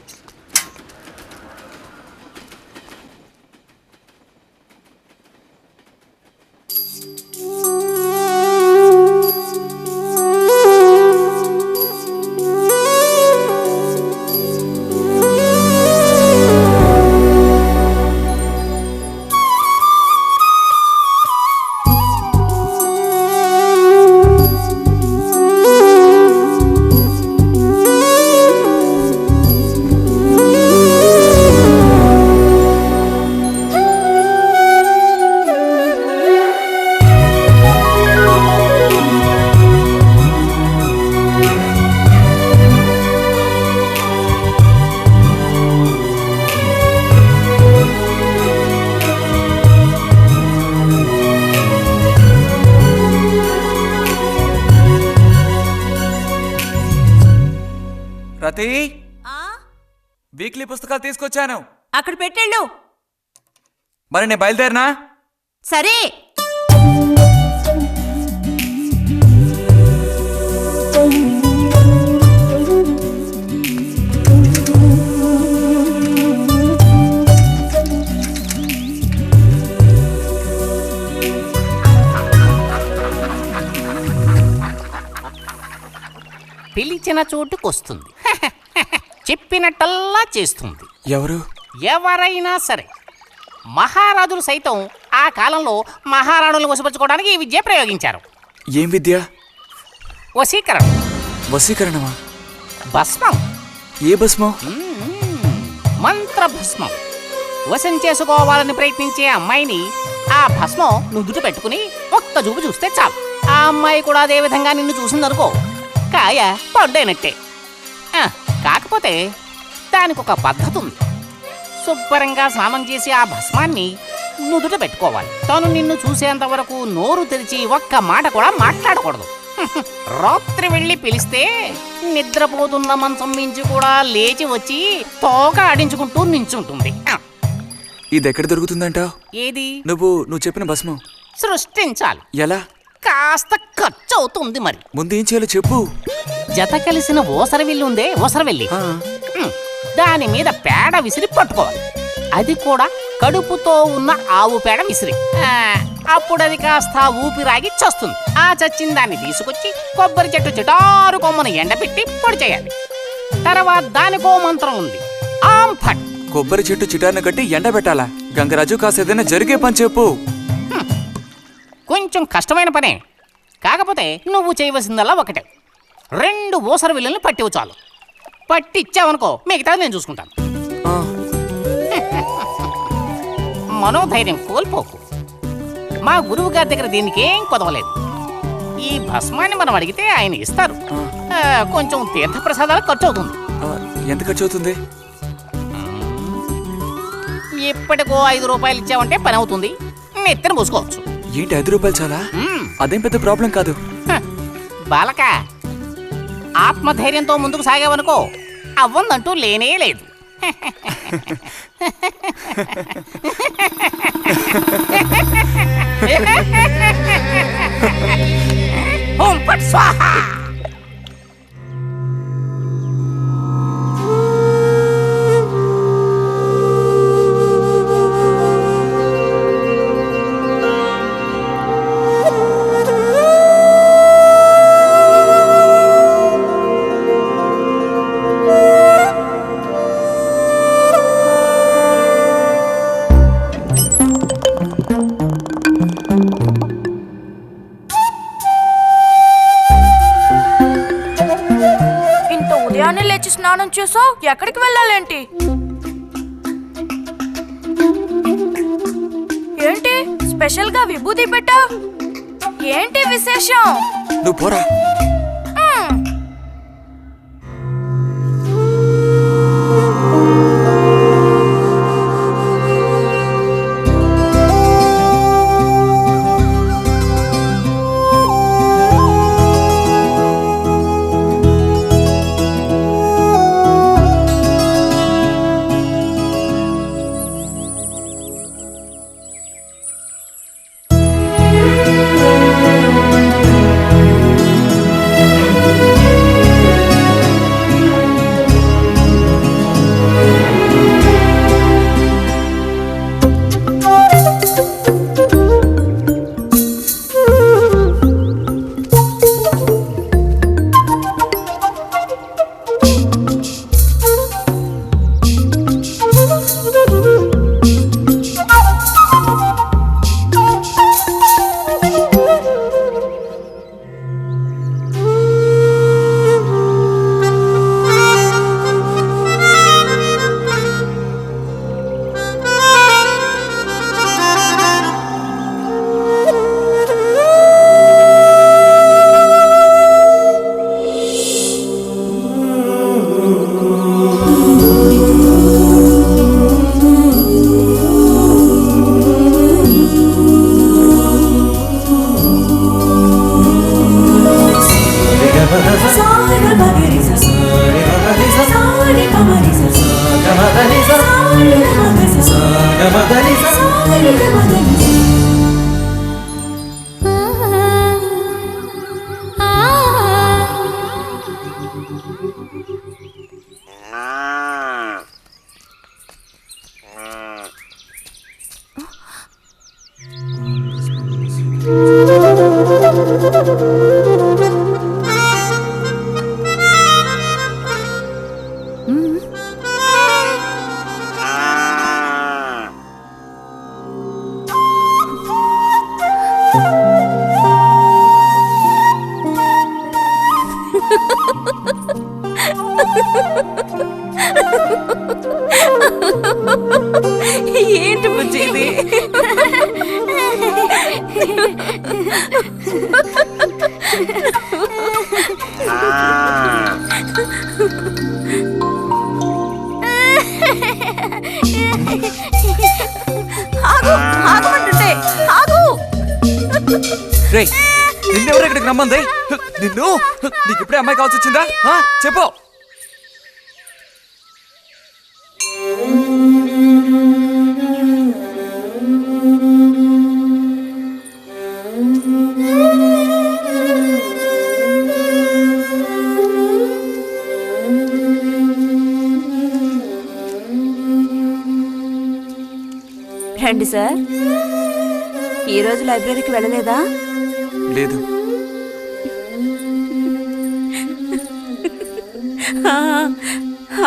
రతి, వీక్లీ పుస్తకాలు తీసుకొచ్చాను. అక్కడ పెట్టేళ్ళు. మరి నేను బయలుదేరినా? సరే. పిలిచిన చోటుకొస్తుంది. చెప్పినట్టల్లా చేస్తుంది. ఎవరు? ఎవరైనా సరే. మహారాజులు సైతం ఆ కాలంలో మహారాణులను వశపరచుకోవడానికి ఈ విద్య ప్రయోగించారు. ఏం విద్య? వశీకరణం. వశీకరణమా? భస్మం. ఏ భస్మం? మంత్ర భస్మం. వశం చేసుకోవాలని ప్రయత్నించే అమ్మాయిని ఆ భస్మం నుదుట పెట్టుకుని ఒక్క చూపు చూస్తే చాలు. ఆ ఆ అమ్మాయి కూడా అదే విధంగా నిన్ను చూసిందనుకో, కాయ పడ్డైనట్టే. కాకపోతే దానికి ఒక పద్ధతి ఉంది. శుభ్రంగా స్నానం చేసి ఆ భస్మాన్ని నుదుట పెట్టుకోవాలి. తను నిన్ను చూసేంత వరకు నోరు తెరిచి ఒక్క మాట కూడా మాట్లాడకూడదు. రాత్రి వెళ్ళి పిలిస్తే నిద్రపోతున్న మంచం మించి కూడా లేచి వచ్చి తోక ఆడించుకుంటూ నించుంటుంది. ఇది ఎక్కడ దొరుకుతుందంటావు? ఏది? నువ్వు చెప్పిన భస్మం సృష్టించాలి. ఎలా? కాస్త ఖర్చు అవుతుంది. మరి ముందు ఏం చేయాలో చెప్పు. జత కలిసిన ఓసరవిల్లు ఉందే, ఓసరవెల్లి, దాని మీద పేడ విసిరి పట్టుకోవాలి. అది కూడా కడుపుతో ఉన్న ఆవు పేడ విసిరి. అప్పుడు అది కాస్త ఊపిరాగి చస్తుంది. ఆ చచ్చిన దాన్ని తీసుకొచ్చి కొబ్బరి చెట్టు చిటారు కొమ్మను ఎండబెట్టి పొడి చేయాలి. తర్వాత దానికో మంత్రం ఉంది, ఆం ఫట్. కొబ్బరి చెట్టు చిటార్న కట్టి ఎండబెట్టాలా? గంగరాజు కాసేదైనా జరిగే పని చెప్పు. కొంచెం కష్టమైన పనే, కాకపోతే నువ్వు చేయవలసిందల్లా ఒకటే, 2 ఊసర విల్లుల్ని పట్టివు చాలు. పట్టిచ్చావనుకో మిగతాది నేను చూసుకుంటాను. మనోధైర్యం కోల్పోకు. మా గురువు గారి దగ్గర దీనికేం కొదవలేదు. ఈ భస్మాన్ని మనం అడిగితే ఆయన ఇస్తారు. కొంచెం తీర్థప్రసాదాలు ఖర్చు అవుతుంది. ఎంత ఖర్చు అవుతుంది? ఇప్పటికో 5 రూపాయలు ఇచ్చావంటే పని అవుతుంది. నెత్తిన పూసుకోవచ్చు. ఏంటి 5 రూపాయలు చాలా? అదేం పెద్ద ప్రాబ్లం కాదు. బాలక, ఆత్మధైర్యంతో ముందుకు సాగావనుకో అవ్వందంటూ లేనే లేదు. ఓం ఫట్ స్వాహా. లేచి స్నానం చేసావు, ఎక్కడికి వెళ్ళాలేంటి? ఏంటి స్పెషల్ గా విభూతి పెట్టావు? ఏంటి విశేషం? నువ్వు పోరా. ఏంటి బుజ్జి ఇది? ఆగు ఆగమంటుంటే ఆగు. రే నిన్నెవరు ఇక్కడికి రమ్మంది? నిన్ను నీకు ఇప్పుడే అమ్మాయి కావాల్సి వచ్చిందా? చెప్పు. రండి సార్. ఈరోజు లైబ్రరీకి వెళ్ళలేదా? లేదు.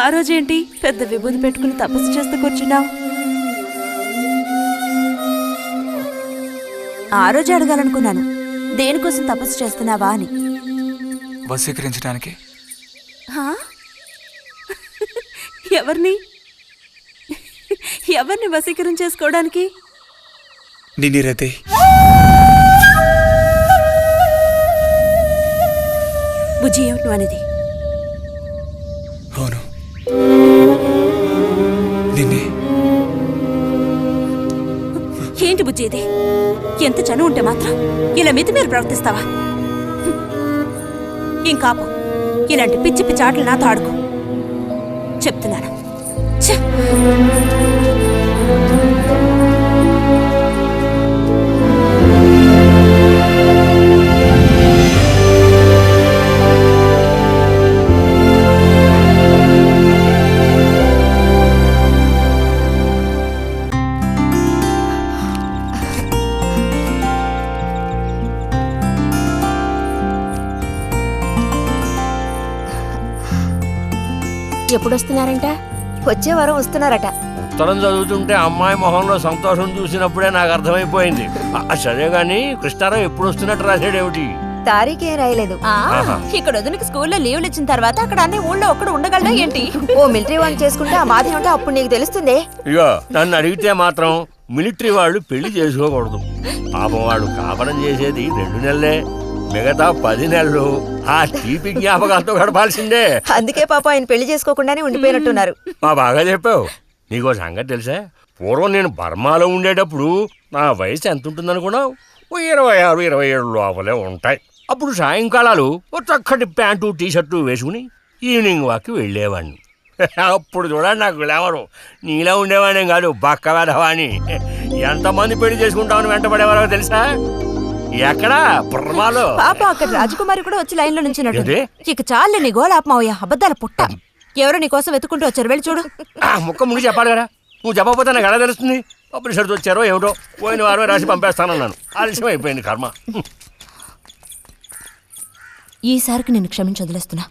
ఆ రోజేంటి పెద్ద విభూతి పెట్టుకుని తపస్సు చేస్తూ కూర్చున్నావు? ఆ రోజు అడగాలనుకున్నాను, దేనికోసం తపస్సు చేస్తున్నావా అని. వశీకరించడానికి. ఎవరిని ఎవరిని వశీకరించేసుకోవడానికి? నిన్ను రతే. బుజ్జి ఏమిటి నువ్వు అనేది? అవును, నిన్నే. ఏంటి బుజ్జి ఇది? ఎంత చనువు ఉంటే మాత్రం ఇలా మితిమీరి ప్రవర్తిస్తావా? ఇంకాపు ఇలాంటి పిచ్చి పిచ్చి ఆటలు నాతో ఆడుకో చెప్తున్నాను. ఛే! ఎప్పుడొస్తున్నారంట? వచ్చే వారం వస్తున్నారట. ఉత్తరం చదువుతుంటే అమ్మాయి మొహంలో సంతోషం చూసినప్పుడే నాకు అర్థమైపోయింది. సరే గాని కృష్ణారావు ఎప్పుడు వస్తున్నట్టు రాశాడేమిటి? తారీఖే రాయలేదు. ఇక్కడ వదినకి స్కూల్లో లీవ్లు ఇచ్చిన తర్వాత అక్కడ అన్ని ఊళ్ళో ఒక్కడు ఉండగలడా ఏంటి? ఓ మిలిటరీ వాడిని చేసుకుంటే ఆ మాది ఉంటే అప్పుడు నీకు తెలుస్తుంది. ఇగో నన్ను అడిగితే మాత్రం మిలిటరీ వాళ్ళు పెళ్లి చేసుకోకూడదు. పాపం వాళ్ళు కాపడం చేసేది 2 నెలలే, మిగతా 10 నెలలు ఆ తీపి జ్ఞాపకాలతో గడపాల్సిందే. అందుకే పాప ఆయన పెళ్లి చేసుకోకుండానే ఉండిపోయినట్టున్నారు. మా బాగా చెప్పావు. నీకో సంగతి తెలుసా? పూర్వం నేను బర్మాలో ఉండేటప్పుడు నా వయసు ఎంత ఉంటుందనుకున్నావు? 26, 27 లోపలే ఉంటాయి. అప్పుడు సాయంకాలాలు ఓ చక్కటి ప్యాంటు టీషర్టు వేసుకుని ఈవినింగ్ వాక్కి వెళ్ళేవాడిని. అప్పుడు చూడండి నాకు గ్లామరు. నీలా ఉండేవాడిని కాదు, బక్క వేధవాణి. ఎంతమంది పెళ్లి చేసుకుంటామని వెంటబడేవారో తెలుసా? ఎక్కడా? బర్మాలో. పాప అక్కడ రాజకుమారి కూడా వచ్చి లైన్ లో నుంచినట్టు. ఏంటి? ఇక చాలే నీ గోలాపమావయ్యా, అబద్ధాల పుట్ట. ఎవరో నీ కోసం వెతుకుంటూ వచ్చారు, వెళ్ళి చూడు. ముక్క ముందు చెప్పాలి కదా, నువ్వు చెప్పకపోతే నాకు ఎలా తెలుస్తుంది? అప్పుడు సరిది వచ్చారో ఏమిటో, పోయిన వారమే రాసి పంపేస్తానన్నాను. ఆలస్యం అయిపోయింది కర్మ. ఈసారికి నేను క్షమించి వదిలేస్తున్నా.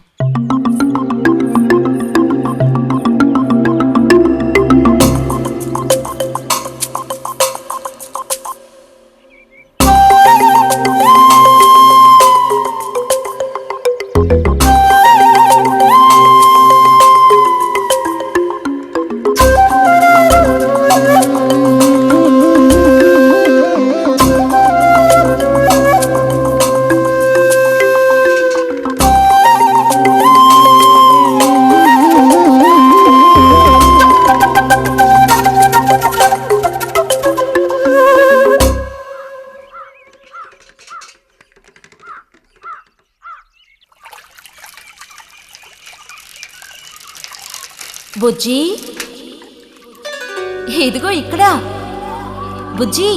బుజ్జి, ఇదిగో ఇక్కడ. బుజ్జి,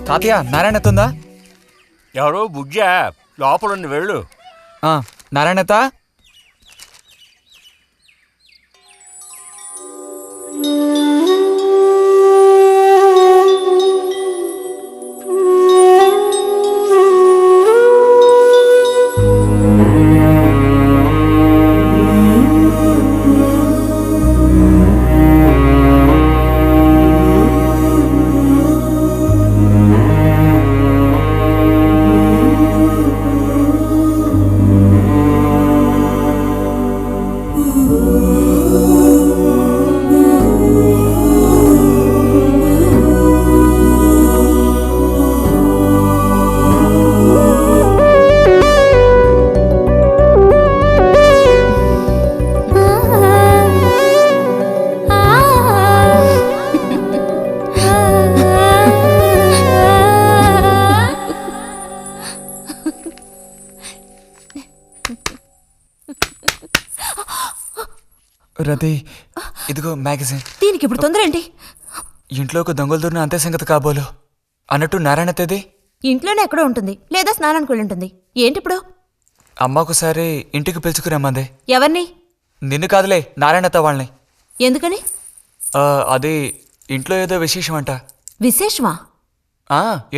తాతయ్య నారాయణతుందా? ఎవరో బుజ్జా లోపలుండి వెళ్ళు. నారాయణత, రతి, ఇదిగో మ్యాగజైన్. దీనికి ఇప్పుడు తొందర ఏంటి? ఇంట్లో ఒక దొంగలు దూరిన అంతే సంగతి కాబోలు. అన్నట్టు నారాయణతది ఇంట్లోనే ఎక్కడో ఉంటుంది, లేదా స్నానానికి వెళ్ళి ఉంటుంది. ఏంటి ఇప్పుడు? అమ్మ ఒకసారి ఇంటికి పిలుచుకురమ్మంది. ఎవరిని? నిన్ను కాదులే, నారాయణత వాళ్ళని. ఎందుకని? అది ఇంట్లో ఏదో విశేషం అంట. విశేషమా?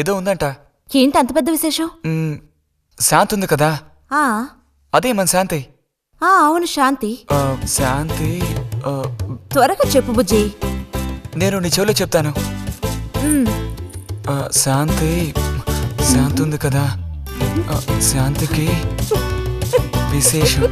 ఏదో ఉందంట. ఏంటి అంత పెద్ద విశేషం? శాంతి ఉంది కదా, ఆ అదే మన శాంతి. అవును, శాంతి. శాంతి త్వరగా చెప్పు బుజ్జి. నేను నీ చెవిలో చెప్తాను. శాంతి ఉంది కదా, శాంతికి విశేషం.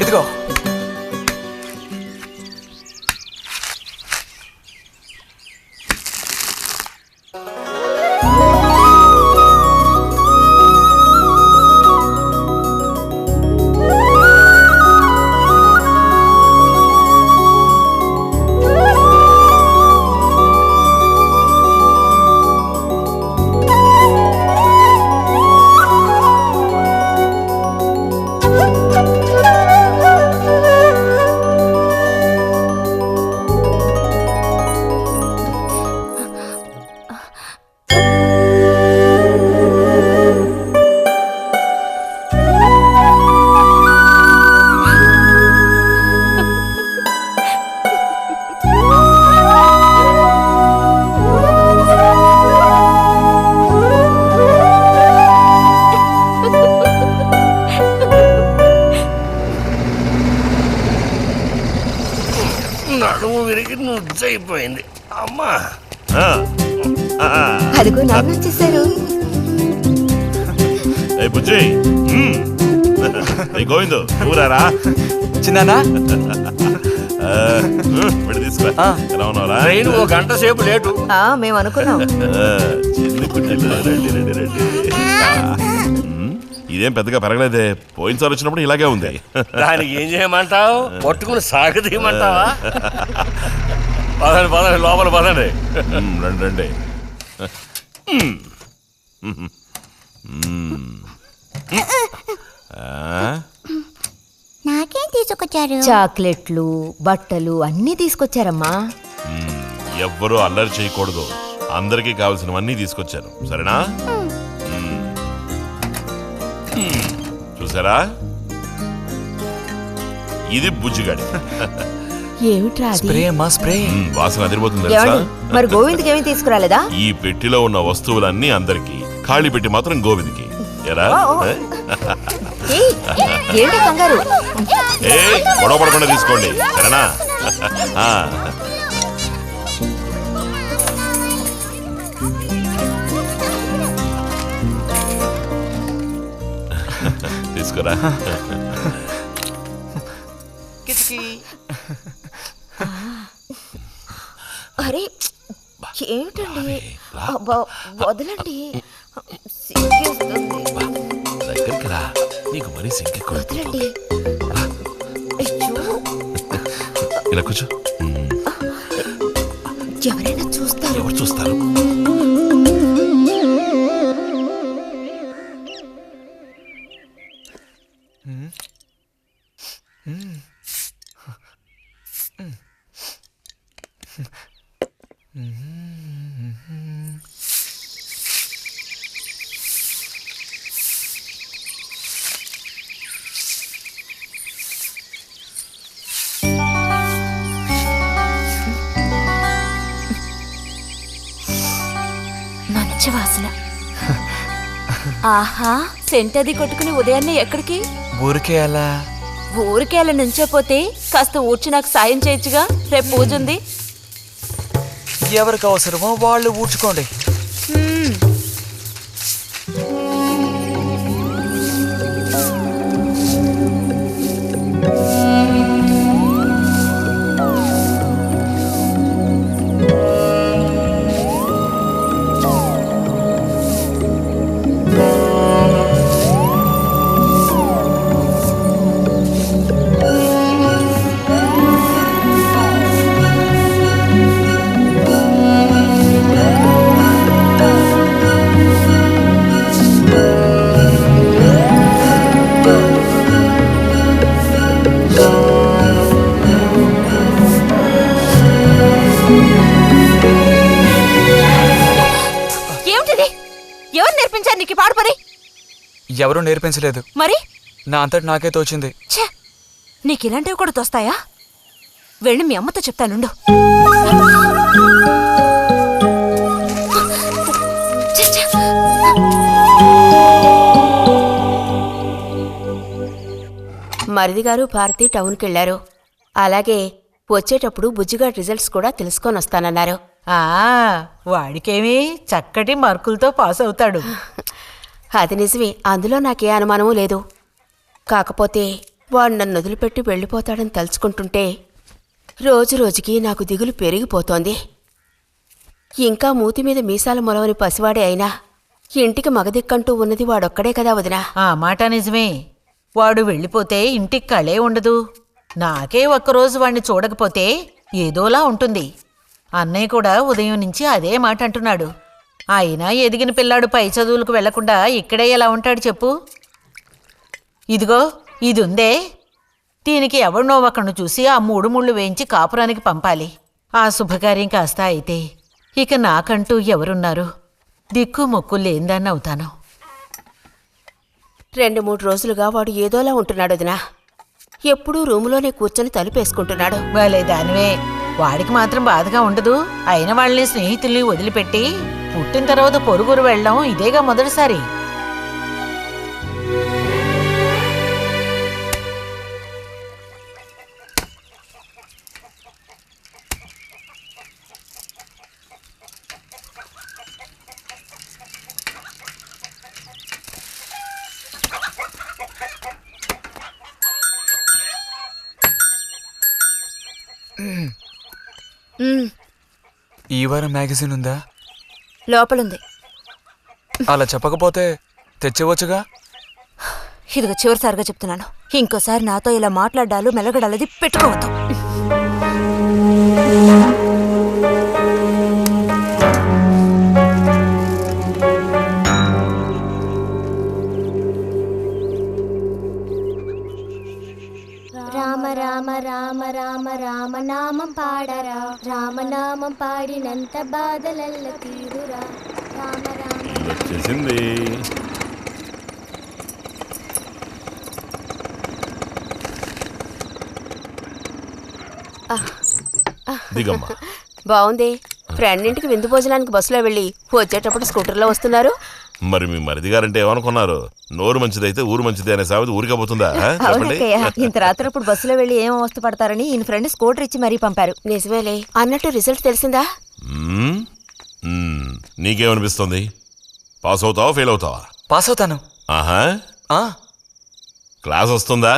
ఇదిగో, నడుము విరిగి నుజ్జైపోయింది అమ్మా. అదిగో నాన్న వచ్చేసారు. గోవిందు ఊరారా చిన్నానా? ట్రైన్ 1 గంట సేపు లేటు. మేము అనుకున్నాం. ఇదేం పెద్దగా పెరగలేదే, పోయినసారి వచ్చినప్పుడు ఇలాగే ఉంది. దానికి ఏం చేయమంటావు? పట్టుకుని సాగదీయమంటావా? పదండి పదండి, లోపల పదండి. రండి. నాకేం తీసుకొచ్చారు? చాక్లెట్లు, బట్టలు అన్నీ తీసుకొచ్చారమ్మా. ఎవ్వరూ అల్లరి చేయకూడదు, అందరికీ కావాల్సినవన్నీ తీసుకొచ్చాను, సరేనా? చూసారా, ఇది బుజ్జిగాడి. ఏమిట్రా అది? స్ప్రే అమ్మా, స్ప్రే. వాసన అదిరిపోతుంది తెలుసా? మరి గోవింద్కి ఏమీ తీసుకురాలేదా? ఈ పెట్టిలో ఉన్న వస్తువులన్నీ అందరికి, ఖాళీ పెట్టి మాత్రం గోవింద్కి. ఎరా ఏంటి కంగారు? గొడవ పడకుండా తీసుకోండి, సరేనా? తీసుకురా. అరే ఏమిటండి, వదలండి. దగ్గరికి రా, నీకు మరీ సింకెక్కువ. వదలండి. ఇలా కూర్చో. ఎవరైనా చూస్తారు. ఎవరు చూస్తారు? మంచి వాసన. ఆహా, సెంట్ అది కొట్టుకుని ఉదయాన్నే ఎక్కడికి? ఊరికే అలా. ఊరికే అలా నుంచోపోతే కాస్త ఊడ్చి నాకు సాయం చేయొచ్చుగా, రేపు పూజ ఉంది. ఎవరికి అవసరమో వాళ్ళు ఊడ్చుకోండి. ఎవరూ నేర్పించలేదు, మరి నా అంతటి నాకే తోచింది. నీకు ఇలాంటివి కూడా తోస్తాయా? వెళ్ళి మీ అమ్మతో చెప్తానుండు. మరిది గారు భారతి టౌన్కి వెళ్లారు. అలాగే వచ్చేటప్పుడు బుజ్జిగా రిజల్ట్స్ కూడా తెలుసుకొని వస్తానన్నారు. వాడికేమీ చక్కటి మార్కులతో పాస్ అవుతాడు. అది నిజమే, అందులో నాకే అనుమానమూ లేదు. కాకపోతే వాడు నన్ను వదిలిపెట్టి వెళ్ళిపోతాడని తలుచుకుంటుంటే రోజు రోజుకి నాకు దిగులు పెరిగిపోతోంది. ఇంకా మూతి మీద మీసాల మొలవని పసివాడే అయినా ఇంటికి మగదిక్కంటూ ఉన్నది వాడొక్కడే కదా వదినా. ఆ మాట నిజమే. వాడు వెళ్ళిపోతే ఇంటికి కళే ఉండదు. నాకే ఒక్కరోజు వాణ్ణి చూడకపోతే ఏదోలా ఉంటుంది. అన్నయ్య కూడా ఉదయం నుంచి అదే మాట అంటున్నాడు. అయినా ఎదిగిన పిల్లాడు పై చదువులకు వెళ్లకుండా ఇక్కడే ఎలా ఉంటాడు చెప్పు? ఇదిగో ఇది ఉందే, దీనికి ఎవరినో ఒకరిని చూసి ఆ 3 ముళ్ళు వేయించి కాపురానికి పంపాలి. ఆ శుభకార్యం కాస్త అయితే ఇక నాకంటూ ఎవరున్నారు? దిక్కు మొక్కు లేందాన్ని అవుతాను. 2-3 రోజులుగా వాడు ఏదోలా ఉంటున్నాడు వదినా. ఎప్పుడూ రూములోనే కూర్చొని తలుపేసుకుంటున్నాడు. భలే దానివే, వాడికి మాత్రం బాధగా ఉండదు. అయిన వాళ్ళని స్నేహితుల్ని వదిలిపెట్టి పుట్టిన తర్వాత పొరుగురు వెళ్ళడం ఇదేగా మొదటిసారి. ఈ వారం మ్యాగజైన్ ఉందా? లోపలుంది. అలా చెప్పకపోతే తెచ్చేవచ్చుగా. ఇదిగో చివరిసారిగా చెప్తున్నాను, ఇంకోసారి నాతో ఇలా మాట్లాడాలు మెలగడాలది పెట్టుకోవద్దు. రామ రామ రామ రామ రామనామం పాడరా, రామనామం పాడినంత బాధలల్ల తీరురా. రామ రామ వచ్చేసింది. దిగమ్మా. బావుంది. ఫ్రెండ్ ఇంటికి విందు భోజనానికి బస్సులో వెళ్ళి వచ్చేటప్పుడు స్కూటర్లో వస్తున్నారు. మరి మీ మరిది గారంటే ఏమనుకున్నారు? నోరు మంచిదైతే ఊరు మంచిది అనే సామెత ఊరికపోతుందా? చెప్పండి. ఇంత రాత్రప్పుడు బస్సులో వెళ్ళి ఏం అవస్థ పడతారని ఈయన ఫ్రెండ్ స్కూటర్ ఇచ్చి మరీ పంపారు. నిజమేలే. అన్నట్టు రిజల్ట్ తెలిసిందా? నీకేమనిపిస్తుంది? పాస్ అవుతావా ఫెయిల్ అవుతావా? పాస్ అవుతాను. ఆహా, క్లాస్ వస్తుందా?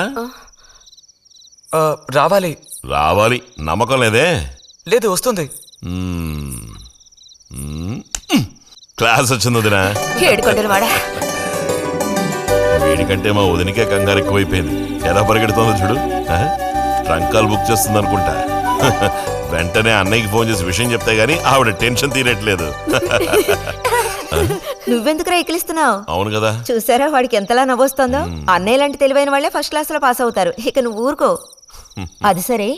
రావాలి. రావాలి. నమ్మకం లేదే? లేదు, వస్తుంది. క్లాస్ వచ్చింది వదినా. వీడికంటే మా వదినికే కంగారు ఎక్కువైపోయింది. ఎలా పరిగెడుతుందో చూడు. ట్రంకాలు బుక్ చేస్తుంది అనుకుంటా. వెంటనే అన్నయ్యకి ఫోన్ చేసి విషయం చెప్తే గానీ ఆవిడ టెన్షన్ తీరట్లేదు. నువ్వెందుకు ఎక్కిలిస్తున్నావు? అవును కదా, చూసారా వాడికి ఎంతలా నవ్వొస్తుందో. అన్నయ్య లాంటి తెలివైన వాళ్ళే ఫస్ట్ క్లాస్ లో పాస్ అవుతారు. ఇక నువ్వు ఊరుకో. అది సరే,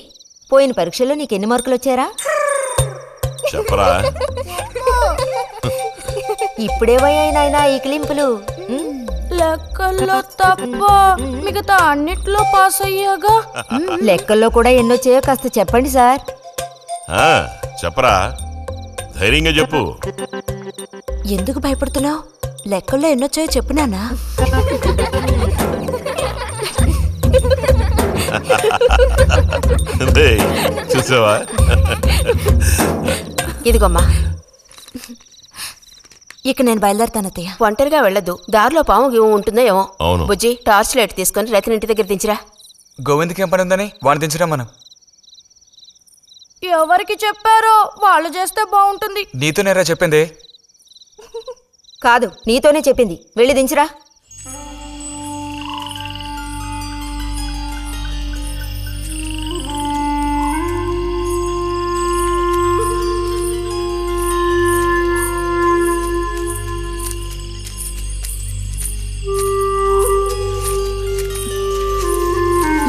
పోయిన పరీక్షల్లో నీకెన్ని మార్కులు వచ్చారా? చెప్పరా. ఇప్పుడేవయ్యాయినా ఈ క్లింపులు? లెక్కల్లో తప్ప మిగతా అన్నిట్లో పాస్ అయ్యాగా. లెక్కల్లో కూడా ఎన్నొచ్చాయో కాస్త చెప్పండి సార్. చెప్పరా, ధైర్యంగా చెప్పు. ఎందుకు భయపడుతున్నావు? లెక్కల్లో ఎన్నొచ్చాయో చెప్పు నాన్నా. చూసావా? ఇదిగోమ్మా. ఇక నేను బయలుదేరుతాను అత్తయ్య. ఒంటరిగా వెళ్ళదు, దారిలో పాము గీము ఉంటుందో ఏమో. అవును. బుజ్జి, టార్చ్ లైట్ తీసుకొని రతిని ఇంటి దగ్గర దించిరా. గోవింద్కి ఏం పని ఉందని వాడిని దించరా మనం? ఎవరికి చెప్పారో వాళ్ళు చేస్తే బాగుంటుంది. నీతో నేరా చెప్పింది? కాదు, నీతోనే చెప్పింది. వెళ్ళి దించిరా.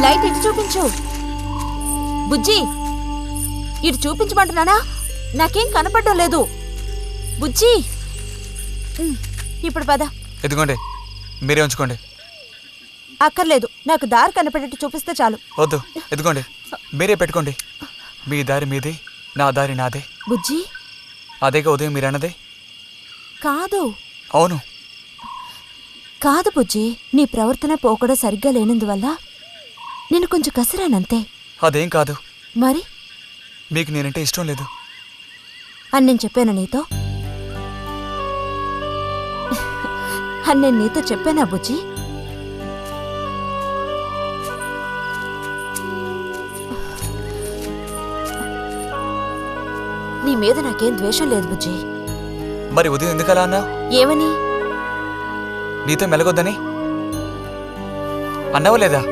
లైట్ ఇటు చూపించు. బుజ్జి, ఇటు చూపించమంటున్నానా? నాకేం కనపడడం లేదు. బుజ్జి, ఇప్పుడు పద. ఎదుగోండి, మీరే ఉంచుకోండి. అక్కర్లేదు, నాకు దారి కనపడేట్టు చూపిస్తే చాలు. వద్దు, ఎదుగోండి, మీరే పెట్టుకోండి. మీ దారి మీదే, నా దారి నాదే. బుజ్జి, అదేగా ఉదయం మీరు అన్నదే. కాదు. అవును. కాదు బుజ్జి, నీ ప్రవర్తన పోకడ సరిగ్గా లేనందువల్ల నేను కొంచెం కసిరానంతే. అదేం కాదు. మరి మీకు నేనంటే ఇష్టం లేదు అని నేను చెప్పాను నీతో? అని నేను నీతో చెప్పానా బుజ్జి? నీ మీద నాకేం ద్వేషం లేదు బుజ్జి. మరి ఉదయం ఎందుకు అలా అన్నావు? ఏమని? నీతో మెలగొద్దని అన్నావా లేదా?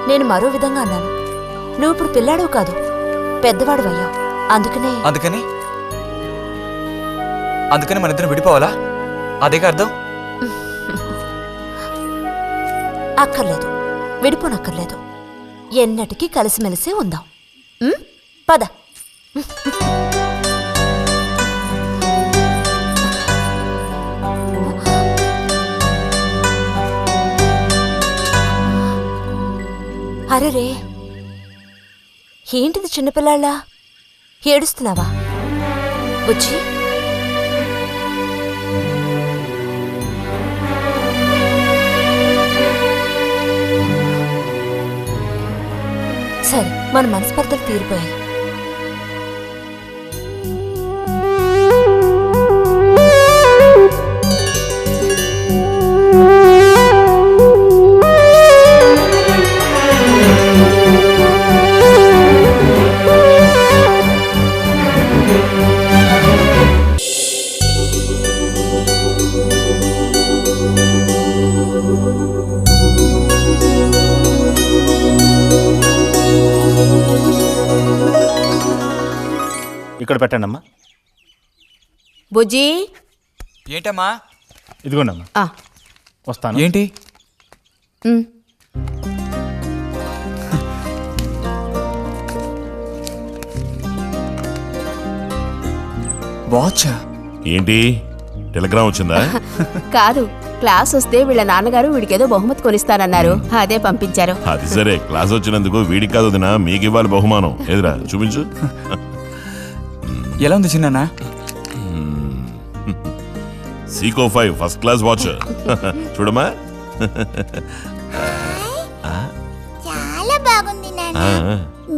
నేను మరో విధంగా అన్నాను. నువ్వు ఇప్పుడు పిల్లాడు కాదు, పెద్దవాడు అయ్యావు. అందుకనే అందుకని మన ఇద్దరం విడిపోవాలా? అదేగా అర్థం? అక్కర్లేదు, విడిపోనక్కర్లేదు. ఎన్నటికీ కలిసిమెలిసి ఉందాం. పద. అరే, ఏంటిది చిన్నపిల్లాళ్ళ ఏడుస్తున్నావా బుజ్జి? సరే, మన మనస్పర్ధలు తీరిపోయాయి. ఇక్కడ పెట్టండి అమ్మా. బుజ్జి, ఏంటమ్మా? ఇదిగోండమ్మా. వస్తాను. ఏంటి? వాచా? ఏంటి, టెలిగ్రామ్ వచ్చిందా? కాదు, క్లాస్ వస్తే వీళ్ళ నాన్నగారు వీడికేదో బహుమతి కొనిస్తానన్నారు, అదే పంపించారు. అది సరే, క్లాస్ వచ్చినందుకు వీడికి కాదు వదినా, మీకు ఇవ్వాలి బహుమానం. ఎదురా చూపించు. ఎలా ఉంది చిన్న? Seeko 5 first class watch. చూడమ్మా. చాలా బాగుంది నాన్న.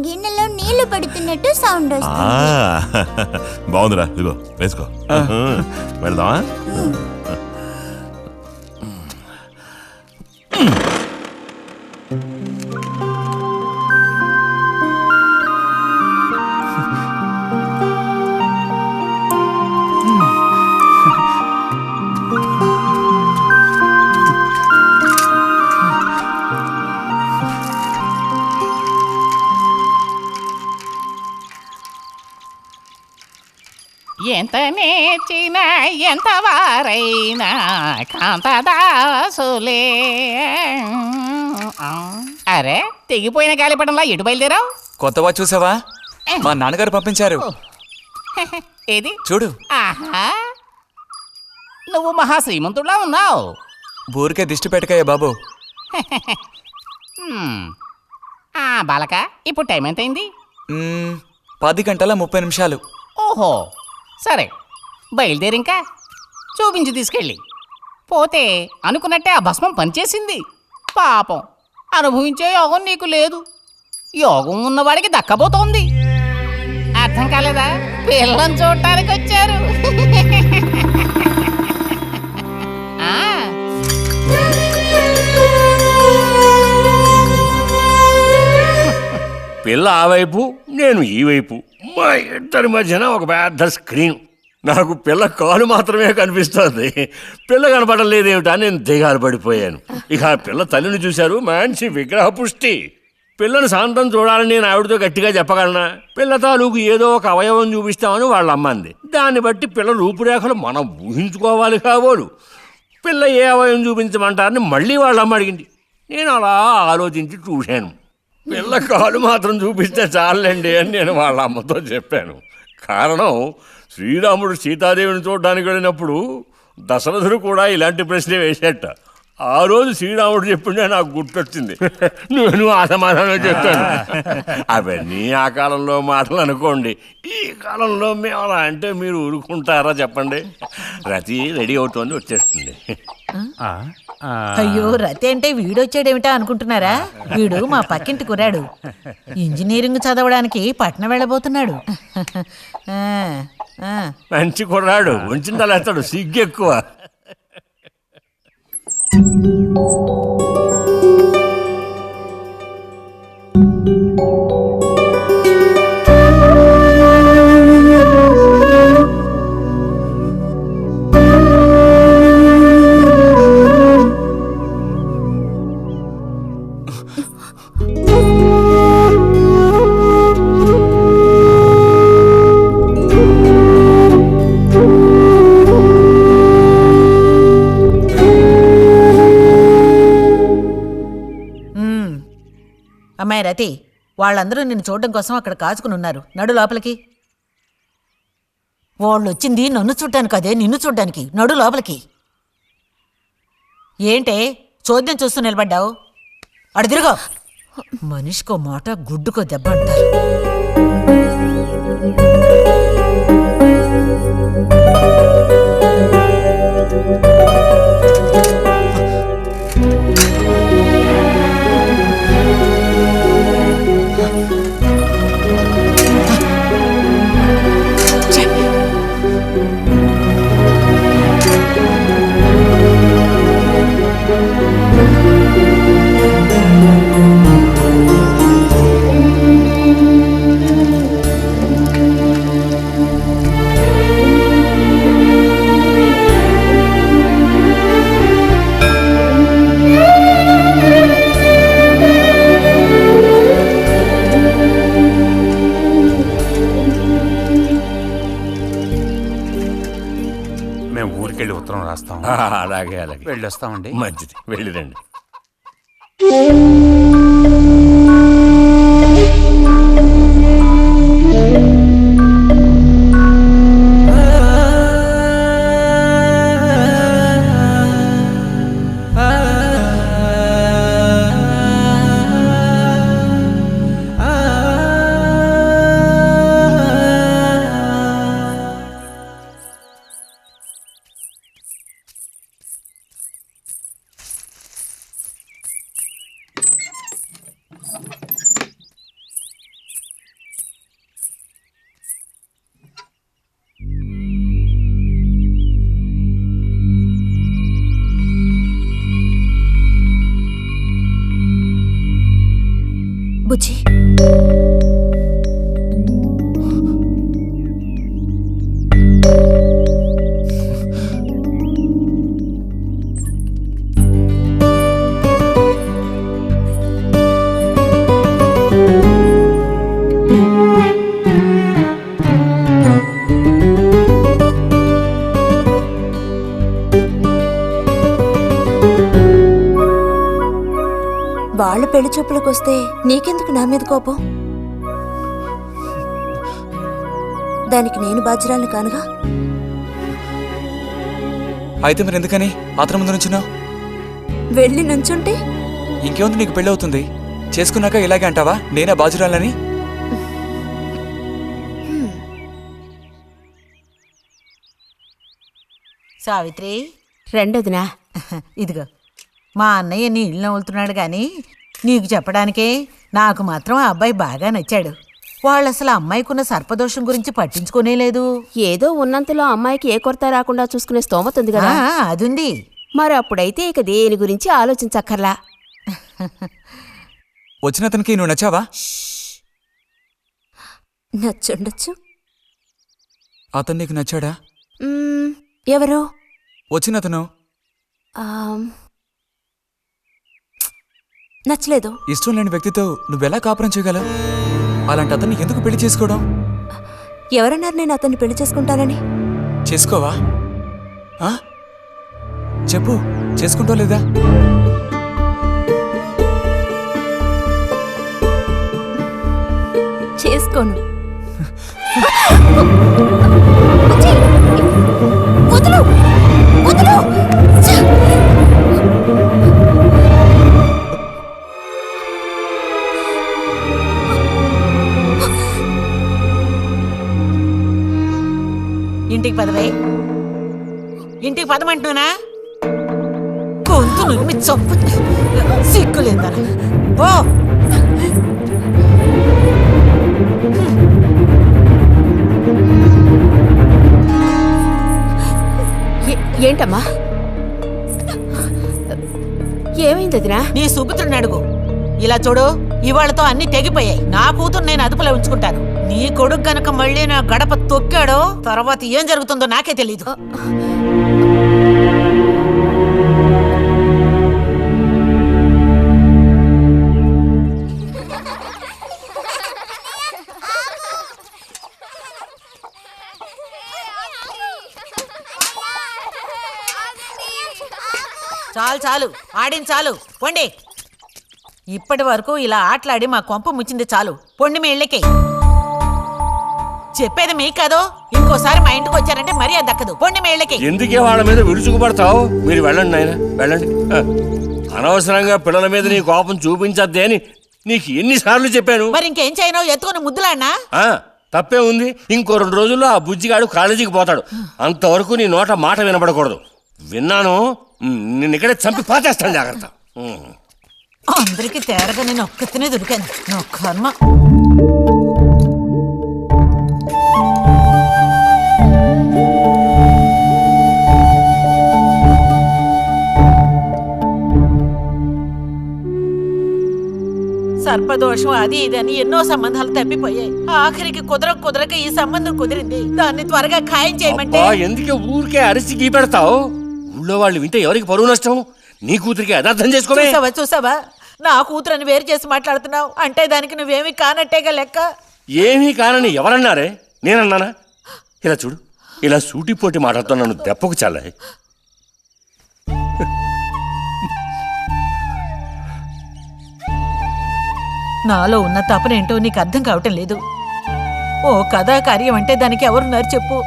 గిన్నెలో నీళ్లు పడుతున్నట్టు సౌండ్ వస్తుంది. బాగుందిరా, ఇదిగో వేసుకో. వెళ్దామా? ఎంత నేర్చిన ఎంత వారైనా కాంతదాసులే. అరే తెగిపోయిన గాలిపటంలా ఎటు బయలుదేరావు? కొత్తవా చూసావా? మా నాన్నగారు పంపించారు. ఏది చూడు. ఆహా, నువ్వు మహా శ్రీమంతుడిలా ఉన్నావు. ఊరికే దిష్టి పెట్టకయ్యా బాబు. బాలక, ఇప్పుడు టైం ఎంత అయింది? 10:30 ఓహో, సరే బయలుదేరి ఇంకా చూపించి తీసుకెళ్ళి. పోతే అనుకున్నట్టే ఆ భస్మం పనిచేసింది. పాపం అనుభవించే యోగం నీకు లేదు. యోగం ఉన్నవాడికి దక్కబోతోంది. అర్థం కాలేదా? పిల్లని చూడటానికి వచ్చారు. పిల్ల ఆ వైపు, నేను ఈ వైపు, మా ఇద్దరి మధ్యన ఒక పెద్ద స్క్రీన్. నాకు పిల్ల కాలు మాత్రమే కనిపిస్తుంది. పిల్ల కనపడడం లేదేమిటా నేను దిగాలు పడిపోయాను. ఇక ఆ పిల్ల తల్లిని చూశారు, మంచి విగ్రహ పుష్టి. పిల్లని శాంతం చూడాలని నేను ఆవిడతో గట్టిగా చెప్పగలనా? పిల్ల తాలూకు ఏదో ఒక అవయవం చూపిస్తామని వాళ్ళ అమ్మంది. దాన్ని బట్టి పిల్ల రూపురేఖలు మనం ఊహించుకోవాలి కాబోలు. పిల్ల ఏ అవయవం చూపించమంటారని మళ్ళీ వాళ్ళ అమ్మ అడిగింది. నేను అలా ఆలోచించి చూశాను. పిల్ల కాలు మాత్రం చూపిస్తే చాలండి అని నేను వాళ్ళ అమ్మతో చెప్పాను. కారణం, శ్రీరాముడు సీతాదేవిని చూడడానికి వెళ్ళినప్పుడు దశరథుడు కూడా ఇలాంటి ప్రశ్నే వేసేట. ఆ రోజు శ్రీరాముడు చెప్పిండే నాకు గుర్తొచ్చింది. నేను ఆ సమాధానం చెప్పాను. అవన్నీ ఆ కాలంలో మాటలు అనుకోండి. ఈ కాలంలో మేము అలా అంటే మీరు ఊరుకుంటారా చెప్పండి? రతి రెడీ అవుతోంది, వచ్చేస్తుంది. అయ్యో, రతి అంటే వీడొచ్చాడేమిటా అనుకుంటున్నారా? వీడు మా పక్కింటి కుర్రాడు. ఇంజనీరింగ్ చదవడానికి పట్నం వెళ్ళబోతున్నాడు. మంచి కుర్రాడు, ఉంచిందా లేస్తాడు, సిగ్గు ఎక్కువ. అమ్మాయి రతి, వాళ్ళందరూ నిన్ను చూడడం కోసం అక్కడ కాచుకుని ఉన్నారు. నడు లోపలికి. వాళ్ళు వచ్చింది నన్ను చూడ్డానికి, అదే నిన్ను చూడ్డానికి. నడు లోపలికి. ఏంటే చోద్యం చూస్తూ నిలబడ్డావు? అడు తిరుగో. మనిషికో మాట, గుడ్డుకో దెబ్బ అంటారు. అలాగే అలాగే వెళ్ళొస్తామండి. మంచిది, వెళ్ళిరండి. పెళ్లి చూపులకు వస్తే నీకెందుకు నా మీద కోపం? దానికి నేను బాధ్యురాలు కానుగా. అయితే మరి ఎందుకని అతని ముందు నుంచున్నావు? వెళ్ళి నుంచుంటే ఇంకేముంది, నీకు పెళ్ళి అవుతుంది. చేసుకున్నాక ఇలాగే అంటావా నేనే బాజురాలని? సావిత్రి, రెండోదినా. ఇదిగో మా అన్నయ్య నీ ఇల్లు నవ్వులుతున్నాడు గాని నీకు చెప్పడానికే నాకు మాత్రం ఆ అబ్బాయి బాగా నచ్చాడు. వాళ్ళు అసలు అమ్మాయికున్న సర్పదోషం గురించి పట్టించుకోనే లేదు. ఏదో ఉన్నంతలో అమ్మాయికి ఏ కొరత రాకుండా చూసుకునే స్తోమత ఉంది కదా. అదుంది. మరి అప్పుడైతే ఇక దేని గురించి ఆలోచించక్కర్లా. వచ్చిన అతనికి నువ్వు నచ్చావా? నచ్చుండొచ్చు. అతను నీకు నచ్చాడా? ఎవరు? వచ్చిన అతను నచ్చలేదు. ఇష్టం లేని వ్యక్తితో నువ్వెలా కాపురం చేయగలవు? అలాంటి అతన్ని ఎందుకు పెళ్లి చేసుకోవడం? ఎవరన్నారు నేను అతన్ని పెళ్లి చేసుకుంటానని? చేసుకోవా? చెప్పు, చేసుకుంటావు లేదా? చేసుకోను. వదులు, వదులు. ఇంటికి పదవే. ఇంటికి పదమంటున్నానా? గొంతు నువ్వు చప్పు సిగ్గులేదా? ఓ ఏంటమ్మా, ఏమైంది వదినా? నీ సుపుత్రుని అడుగు. ఇలా చూడు, ఇవాళతో అన్ని తెగిపోయాయి. నా కూతురు నేను అదుపులో ఉంచుకుంటాను. నీ కొడుకు గనక మళ్ళీ నా గడప తొక్కాడో తర్వాత ఏం జరుగుతుందో నాకే తెలీదు. చాలు చాలు, ఆడించాలు, పొండి. ఇప్పటి వరకు ఇలా ఆటలాడి మా కొంప ముచ్చింది చాలు. పొండి మీ ఇళ్ళకి. చెప్పేది మీకు కాదో, ఇంకోసారి మా ఇంటికి వచ్చారంటే మరీ అది దక్కదు. పొండి మీ ఇళ్ళకి. ఎందుకే వాళ్ళ మీద విరుచుకుపడతావు? మీరు వెళ్ళండి నాయన, వెళ్ళండి. అనవసరంగా పిల్లల మీద నీ కోపం చూపించద్దే అని నీకు ఎన్నిసార్లు చెప్పాను. మరి ఇంకేం చేయను? ఎత్తుకుని ముద్దులాడినా? తప్పే ఉంది. ఇంకో 2 రోజుల్లో ఆ బుజ్జిగాడు కాలేజీకి పోతాడు. అంతవరకు నీ నోట మాట వినపడకూడదు. విన్నాను, నిన్ను ఇక్కడే చంపి పాతేస్తాను, జాగ్రత్త. అందరికి తేరగా నేను ఒక్కతినే దొరికాను. నా కర్మ. సర్పదోషం అది ఇదని ఎన్నో సంబంధాలు తప్పిపోయాయి. ఆఖరికి కుదరక ఈ సంబంధం కుదిరింది. దాన్ని త్వరగా ఖాయం చేయమంటే. ఎందుకే ఊరికే అరిసి గీపెడతావు? ఊళ్ళో వాళ్ళు వింటే ఎవరికి పరువు నష్టం? నీ కూతురికి అదర్థం చేసుకోవే. చూసావా, నా కూతురని వేరు చేసి మాట్లాడుతున్నావు అంటే దానికి నువ్వేమీ కానట్టేగా లెక్క. ఏమీ కానని ఎవరన్నారే? నేనన్నానా? ఇలా చూడు, ఇలా సూటిపోటి మాటలతో నన్ను దెప్పకు చాలే. నాలో ఉన్న తపనేంటో నీకు అర్థం కావటం లేదు. ఓ కథా కార్యం అంటే దానికి ఎవరున్నారు చెప్పు?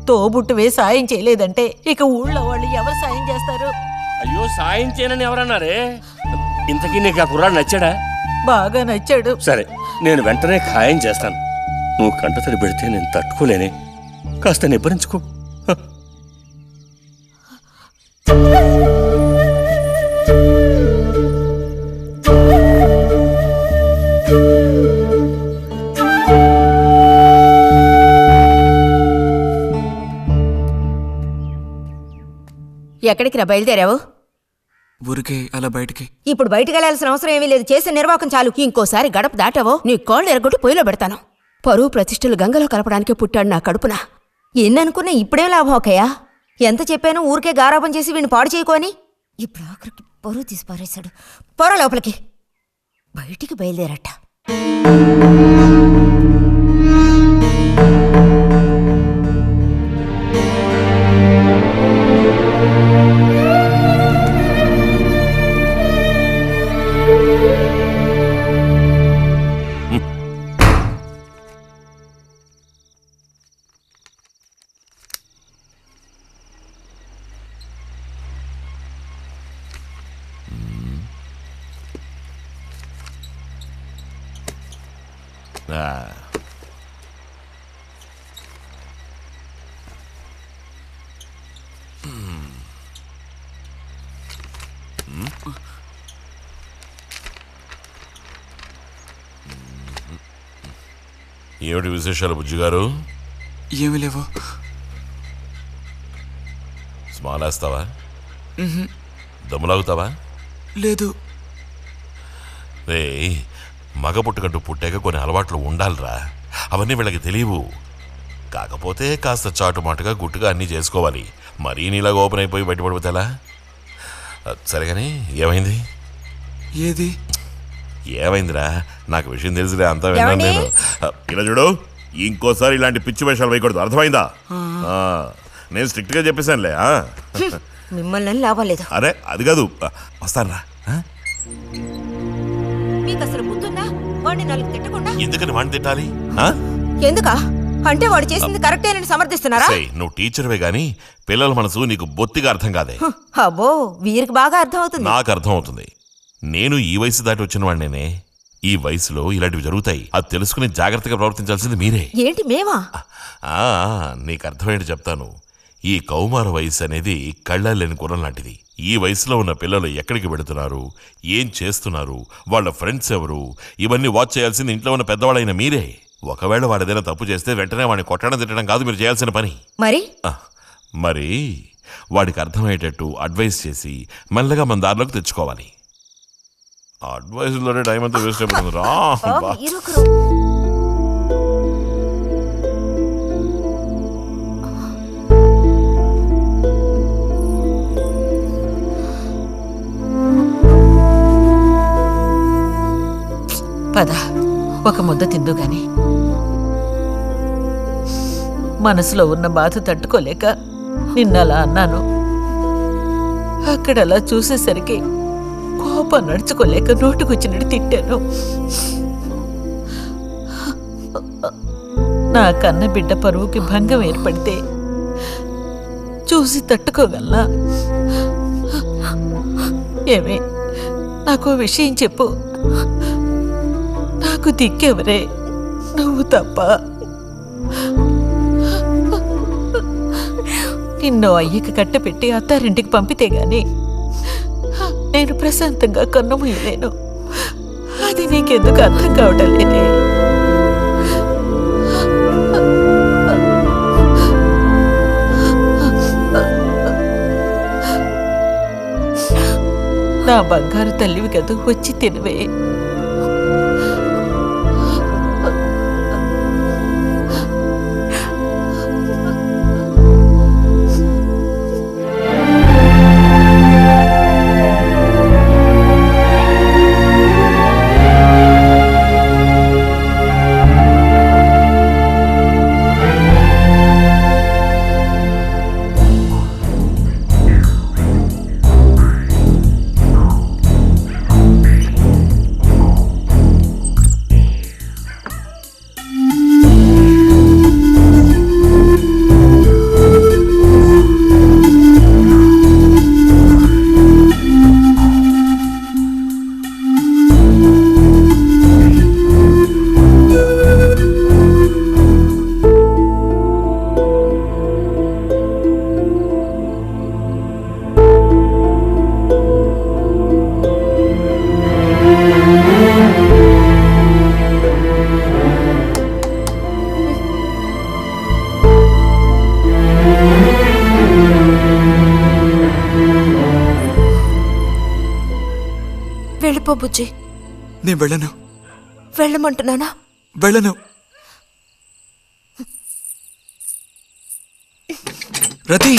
తోబుట్టువే సాయం చేయలేదంటే ఇక ఊళ్ళో వాళ్ళు ఎవరు సాయం చేస్తారు? అయ్యో, సాయం చేయనని ఎవరన్నారే? ఇంతకీ నీకు ఆ కుర్రాడు నచ్చాడా? బాగా నచ్చాడు. సరే, నేను వెంటనే ఖాయం చేస్తాను. నువ్వు కంటతడి పెడితే నేను తట్టుకోలేనే. కాస్త నిబ్బరించుకో. ఎక్కడికి రా బయలుదేరావు? ఊరికే అలా బయటికి. ఇప్పుడు బయటికి వెళ్ళాల్సిన అవసరం ఏమీ లేదు. చేసే నిర్వాహకం చాలు. ఇంకోసారి గడప దాటావో నీ కాళ్ళు ఎరగొట్టి పొయ్యిలో పెడతాను. పరువు ప్రతిష్టలు గంగలో కలపడానికే పుట్టాడు నా కడుపున. ఎన్ననుకున్నా ఇప్పుడే లాభం ఒకయా? ఎంత చెప్పాను ఊరికే గారాపం చేసి వీడిని పాడు చేయకోని. ఇప్పుడు ఆఖరికి పరువు తీసి పారేశాడు. పొర లోపలికి. బయటికి బయలుదేరట. ఆ. ఏమిటి విశేషాలు బుజ్జిగారు? ఏమీ లేవు. స్మాలేస్తావా? దమ్ములాగుతావా? లేదు. రే, మగ పుట్టుకంటూ పుట్టాక కొన్ని అలవాట్లు ఉండాలిరా. అవన్నీ వీళ్ళకి తెలియవు. కాకపోతే కాస్త చాటుమాటుగా గుట్టుగా అన్నీ చేసుకోవాలి. మరీ నీలాగా ఓపెన్ అయిపోయి బయటపడిపోతే ఎలా? సరేగాని ఏమైంది? ఏది ఏమైందిరా? నాకు విషయం తెలిసిలే, అంతా విన్నాను నేను. ఇలా చూడు, ఇంకోసారి ఇలాంటి పిచ్చి వేషాలు వేయకూడదు, అర్థమైందా? నేను స్ట్రిక్ట్గా చెప్పేశానులే. మిమ్మల్ని లాభం లేదు. అరే అది కాదు, వస్తానురా. మీకు అసలు బుద్ధుందా? వాడిని నాలుగు తిట్టకుండా ఎందుకని వాడిని తిట్టాలి? ఎందుకా? అంటే వాడు చేసింది కరెక్టేనని సమర్థిస్తున్నారా? నువ్వు టీచర్వే గాని పిల్లల మనసు నీకు బొత్తిగా అర్థం కాదే. అబ్బో, వీరికి బాగా అర్థం అవుతుంది. నాకు అర్థం అవుతుంది. నేను ఈ వయసు దాటి వచ్చిన వాడినేనే. ఈ వయసులో ఇలాంటివి జరుగుతాయి. అది తెలుసుకుని జాగ్రత్తగా ప్రవర్తించాల్సింది మీరే. ఏంటి మేమా? నీకు అర్థమేంటి చెప్తాను. ఈ కౌమార వయసు అనేది కళ్ళలేని కుర్రం లాంటిది. ఈ వయసులో ఉన్న పిల్లలు ఎక్కడికి వెళుతున్నారు, ఏం చేస్తున్నారు, వాళ్ళ ఫ్రెండ్స్ ఎవరు, ఇవన్నీ వాచ్ చేయాల్సింది ఇంట్లో ఉన్న పెద్దవాళ్ళైన మీరే. ఒకవేళ వాడేదైనా తప్పు చేస్తే వెంటనే వాడిని కొట్టడం తిట్టడం కాదు మీరు చేయాల్సిన పని. మరి వాడికి అర్థమయ్యేటట్టు అడ్వైస్ చేసి మెల్లగా మన దారిలోకి తెచ్చుకోవాలి. అడ్వైస్లోనే టైం అంతా వేస్ట్ అయిపోతుంది రా. పద, ఒక ముద్ద తిందు గాని. మనసులో ఉన్న బాధ తట్టుకోలేక నిన్నలా అన్నాను. అక్కడలా చూసేసరికి కోపం నడుచుకోలేక నోటుకొచ్చినట్టు తిట్టాను. నా కన్న బిడ్డ పరువుకి భంగం ఏర్పడితే చూసి తట్టుకోగలనా? ఏమే, నాకు విషయం చెప్పు. నాకు దిక్కెవరే? నువ్వు తప్ప. నిన్ను అయ్యకి కట్టపెట్టి అత్తారింటికి పంపితే గాని నేను ప్రశాంతంగా కన్నుమూయలేను. అది నీకెందుకు అర్థం కావటం లేదే? నా బంగారు తల్లివి కదూ, వచ్చి తినవే. వెళ్ళిపో బుజ్జి. నేను వెళ్ళను. వెళ్ళమంటున్నానా? వెళ్ళను. రతి,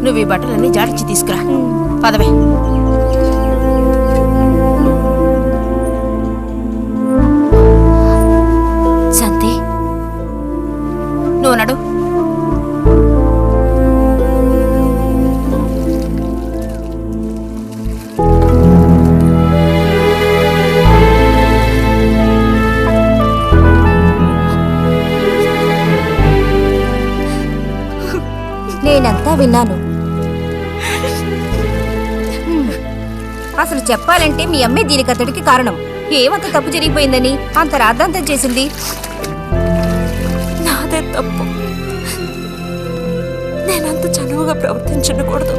నువ్వు ఈ బట్టలన్నీ జాడించి తీసుకురా. పదవే. శాంతి, నువ్వు నడు. నేనంతా విన్నాను. అసలు చెప్పాలంటే మీ అమ్మే దీనికి అతడికి కారణం. ఏమంత తప్పు జరిగిపోయిందని అంత రాద్ధాంతం చేసింది? నాదే తప్పు. నేనంత చనువుగా ప్రవర్తించకూడదు.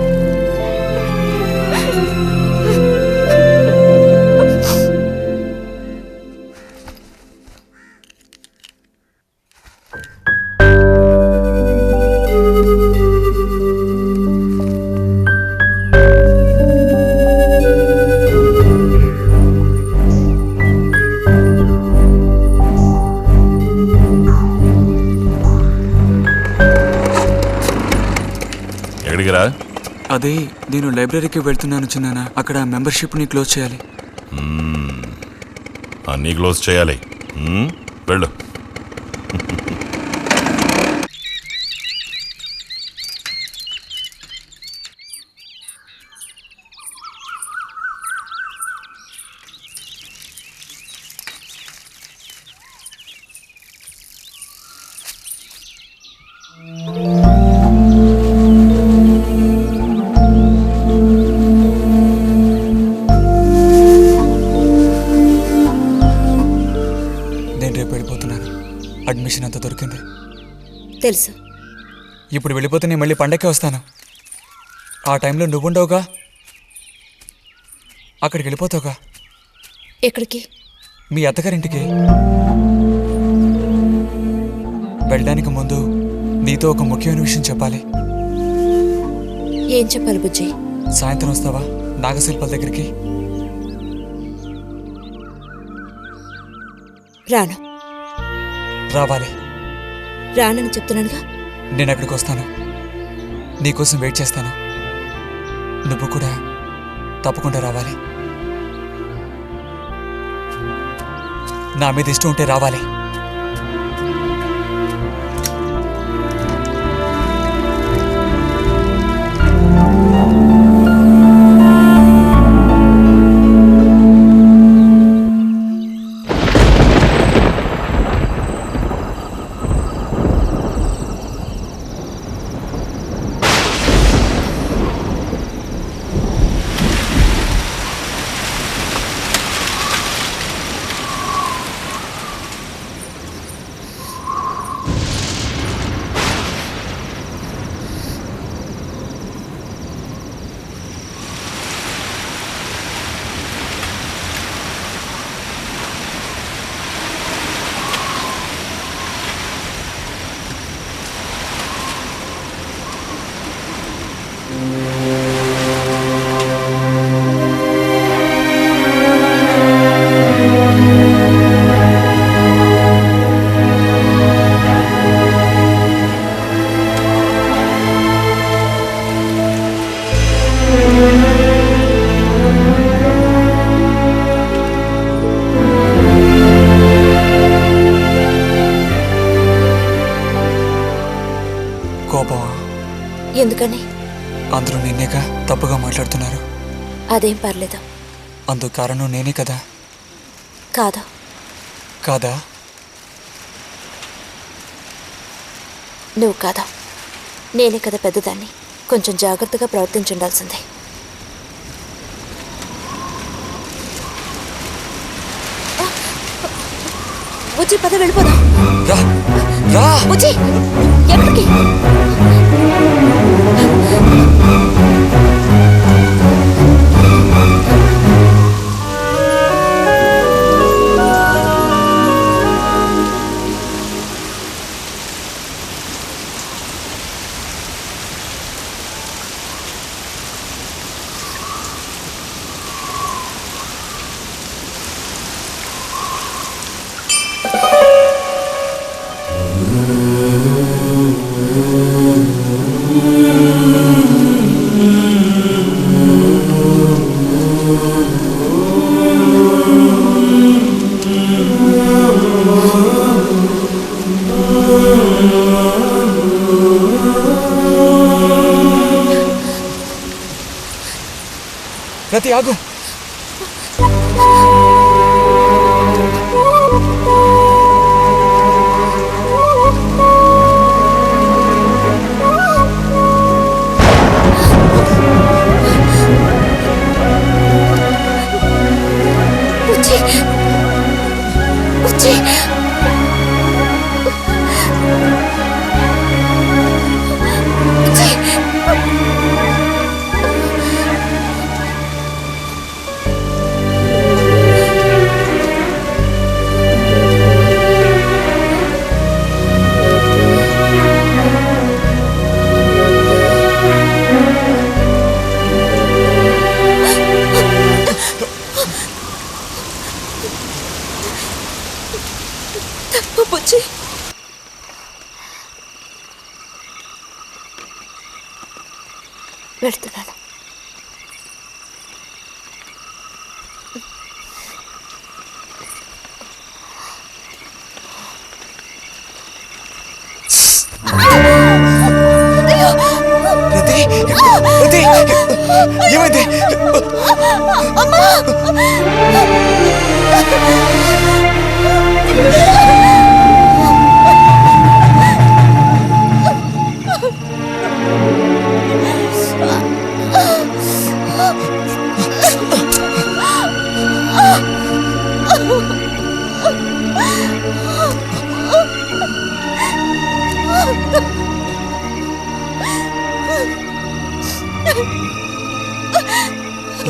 అదే నేను లైబ్రరీకి వెళ్తున్నాను చిన్నానా. అక్కడ మెంబర్షిప్ని క్లోజ్ చేయాలి. అన్నీ క్లోజ్ చేయాలి. వెళ్ళు. అడ్మిషన్ అంతా దొరికింది. తెలుసు. ఇప్పుడు వెళ్ళిపోతే నేను మళ్ళీ పండక్కి వస్తాను. ఆ టైంలో నువ్వుండవుగా, అక్కడికి వెళ్ళిపోతావుగా. ఎక్కడికి? మీ అత్తగారింటికి. వెళ్ళడానికి ముందు నీతో ఒక ముఖ్యమైన విషయం చెప్పాలి. ఏం చెప్పాలి బుజ్జి? సాయంత్రం వస్తావా నాగశిల్పాల దగ్గరికి? రాను. రావాలి. రానని చెప్తున్నానుగా. నేను అక్కడికి వస్తాను, నీకోసం వెయిట్ చేస్తాను. నువ్వు కూడా తప్పకుండా రావాలి. నా మీద ఇష్టం ఉంటే రావాలి. కోపమా? ఎందుకని? అందరూ నిన్నేగా తప్పుగా మాట్లాడుతున్నారు. అదేం పర్లేదు. అందుకు కారణం నేనే కదా. కాదా? కాదా? నువ్వు కాదా, నేనే కదా పెద్దదాన్ని. కొంచెం జాగ్రత్తగా ప్రవర్తించుండాల్సిందే. బుజ్జి పద వెళ్ళిపోదాం. బుజ్జి ఎక్కడికి? రతి ఆగు. బుజ్జి వెళ్తున్నాను. రతి రతి ఏమైంది?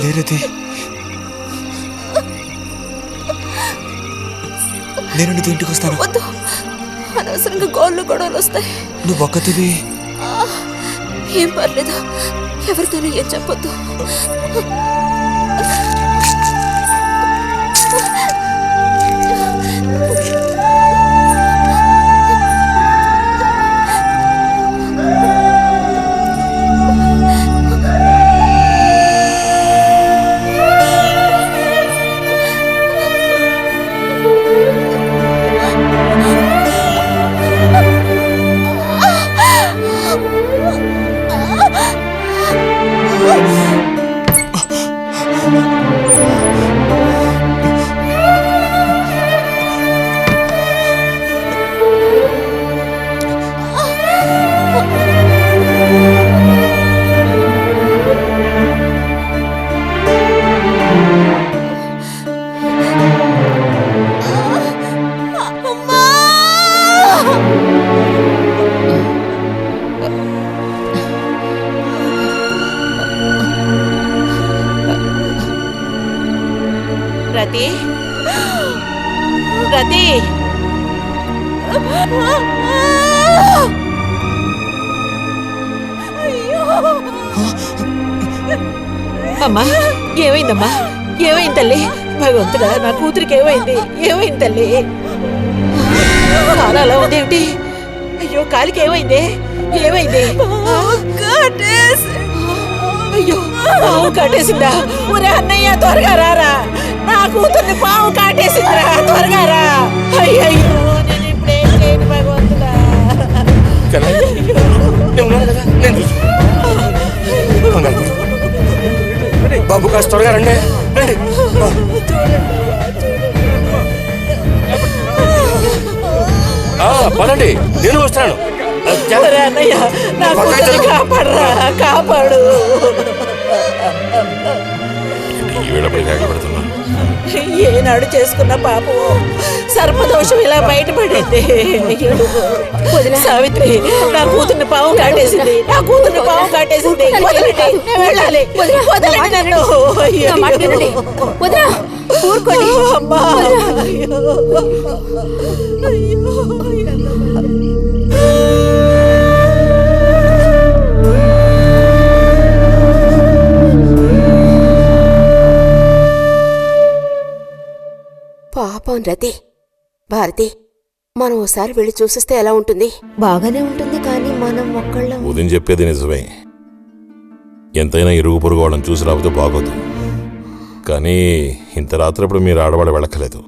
లేరతి, నేను నీతో ఇంటికి వస్తాను. వద్దు, అనవసరంగా గోళ్ళు గొడవలు వస్తాయి. నువ్వు ఒక్కతివి. ఏం పర్లేదు, ఎవరితోనూ ఏం చెప్పొద్దు. రతి రతి అమ్మా, ఏమైందమ్మా? ఏమైంది తల్లి? భగవంతుడా, నా కూతురికి ఏమైంది? ఏమైంది తల్లి? కాలు అలా ఉందేమిటి? అయ్యో, కాలికి ఏమైంది? ఏమైంది? అయ్యో, పాము కాటేసిందా? ఒరే అన్నయ్య, త్వరగా రారా, నా కూతుర్ని పాము కాటేసిందిరా, త్వరగా రా. అయ్యయ్యో, నేను ఇప్పుడేం చేయను భగవంతుడా. బాబు కాస్త త్వరగా రండి. పదండి, నేను వస్తాను. అన్నయ్య, నా కూతుర్ని కాపాడరా, కాపాడు. ఏనాడు చేసుకున్న పాపం సర్పదోషం ఇలా బయటపడింది. సావిత్రి, నా కూతుర్ని పాము కాటేసింది, నా కూతుర్ని పాము కాటేసింది. వదలండి, నేను వెళ్ళాలి. వదలండి నన్ను. ఊరుకోండి అమ్మా. పాపం రతి. భారతి, మనం ఓసారి వెళ్ళి చూసిస్తే ఎలా ఉంటుంది? బాగానే ఉంటుంది, కానీ మనం ఒక్కళ్ళం. ఉదయం చెప్పేది నిజమే. ఎంతైనా ఇరుగు పొరుగు వాళ్ళని చూసి రాకపోతే బాగోదు. కానీ ఇంత రాత్రప్పుడు మీరు ఆడవాడ వెళ్ళక్కలేదు.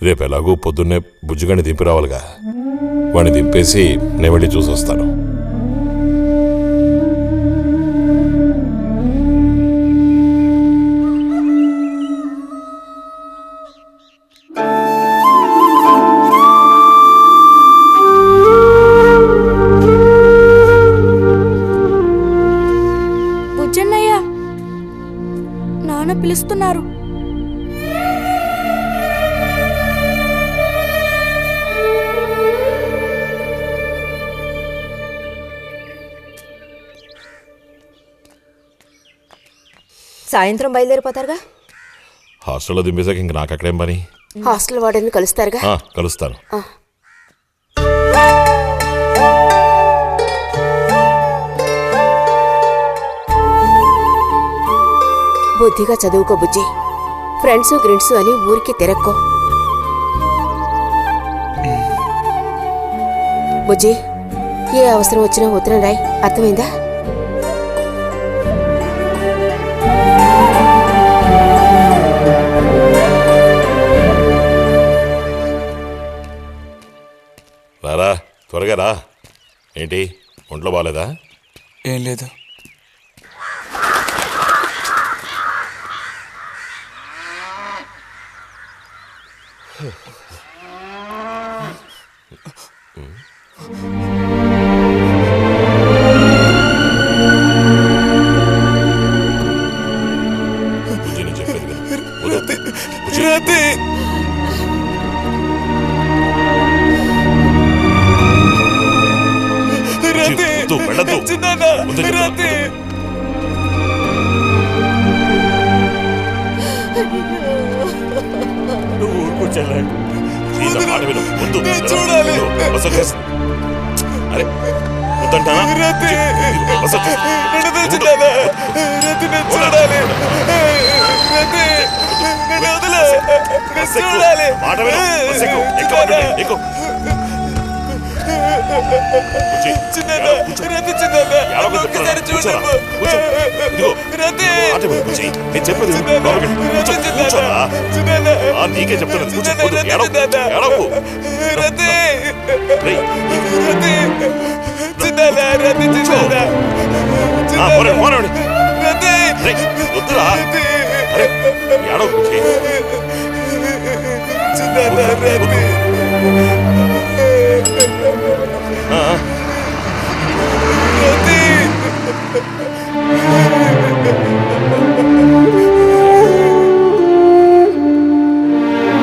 రేపు ఎలాగూ పొద్దున్నే బుజ్జిగాని దింపి రావాలిగా. వాడిని దింపేసి నేను వెళ్ళి చూసి వస్తాను. సాయంత్రం బయలుదేరిపోతారుగా. హాస్టల్లో దింపేశాక ఇంక నాకు అక్కడేం పని? హాస్టల్ వార్డెన్ కలుస్తారుగా. కలుస్తాను. బుద్ధిగా చదువుకో బుజ్జి. ఫ్రెండ్స్ గ్రిండ్స్ అని ఊరికి తిరక్కో. బుజ్జి, ఏ అవసరం వచ్చినా ఉత్తరం రాయ్, అర్థమైందా? రారా, త్వరగా రా. ఏంటి ఒంట్లో బాగాలేదా? ఏం లేదు. నీకే చెప్తాను. వద్దురా.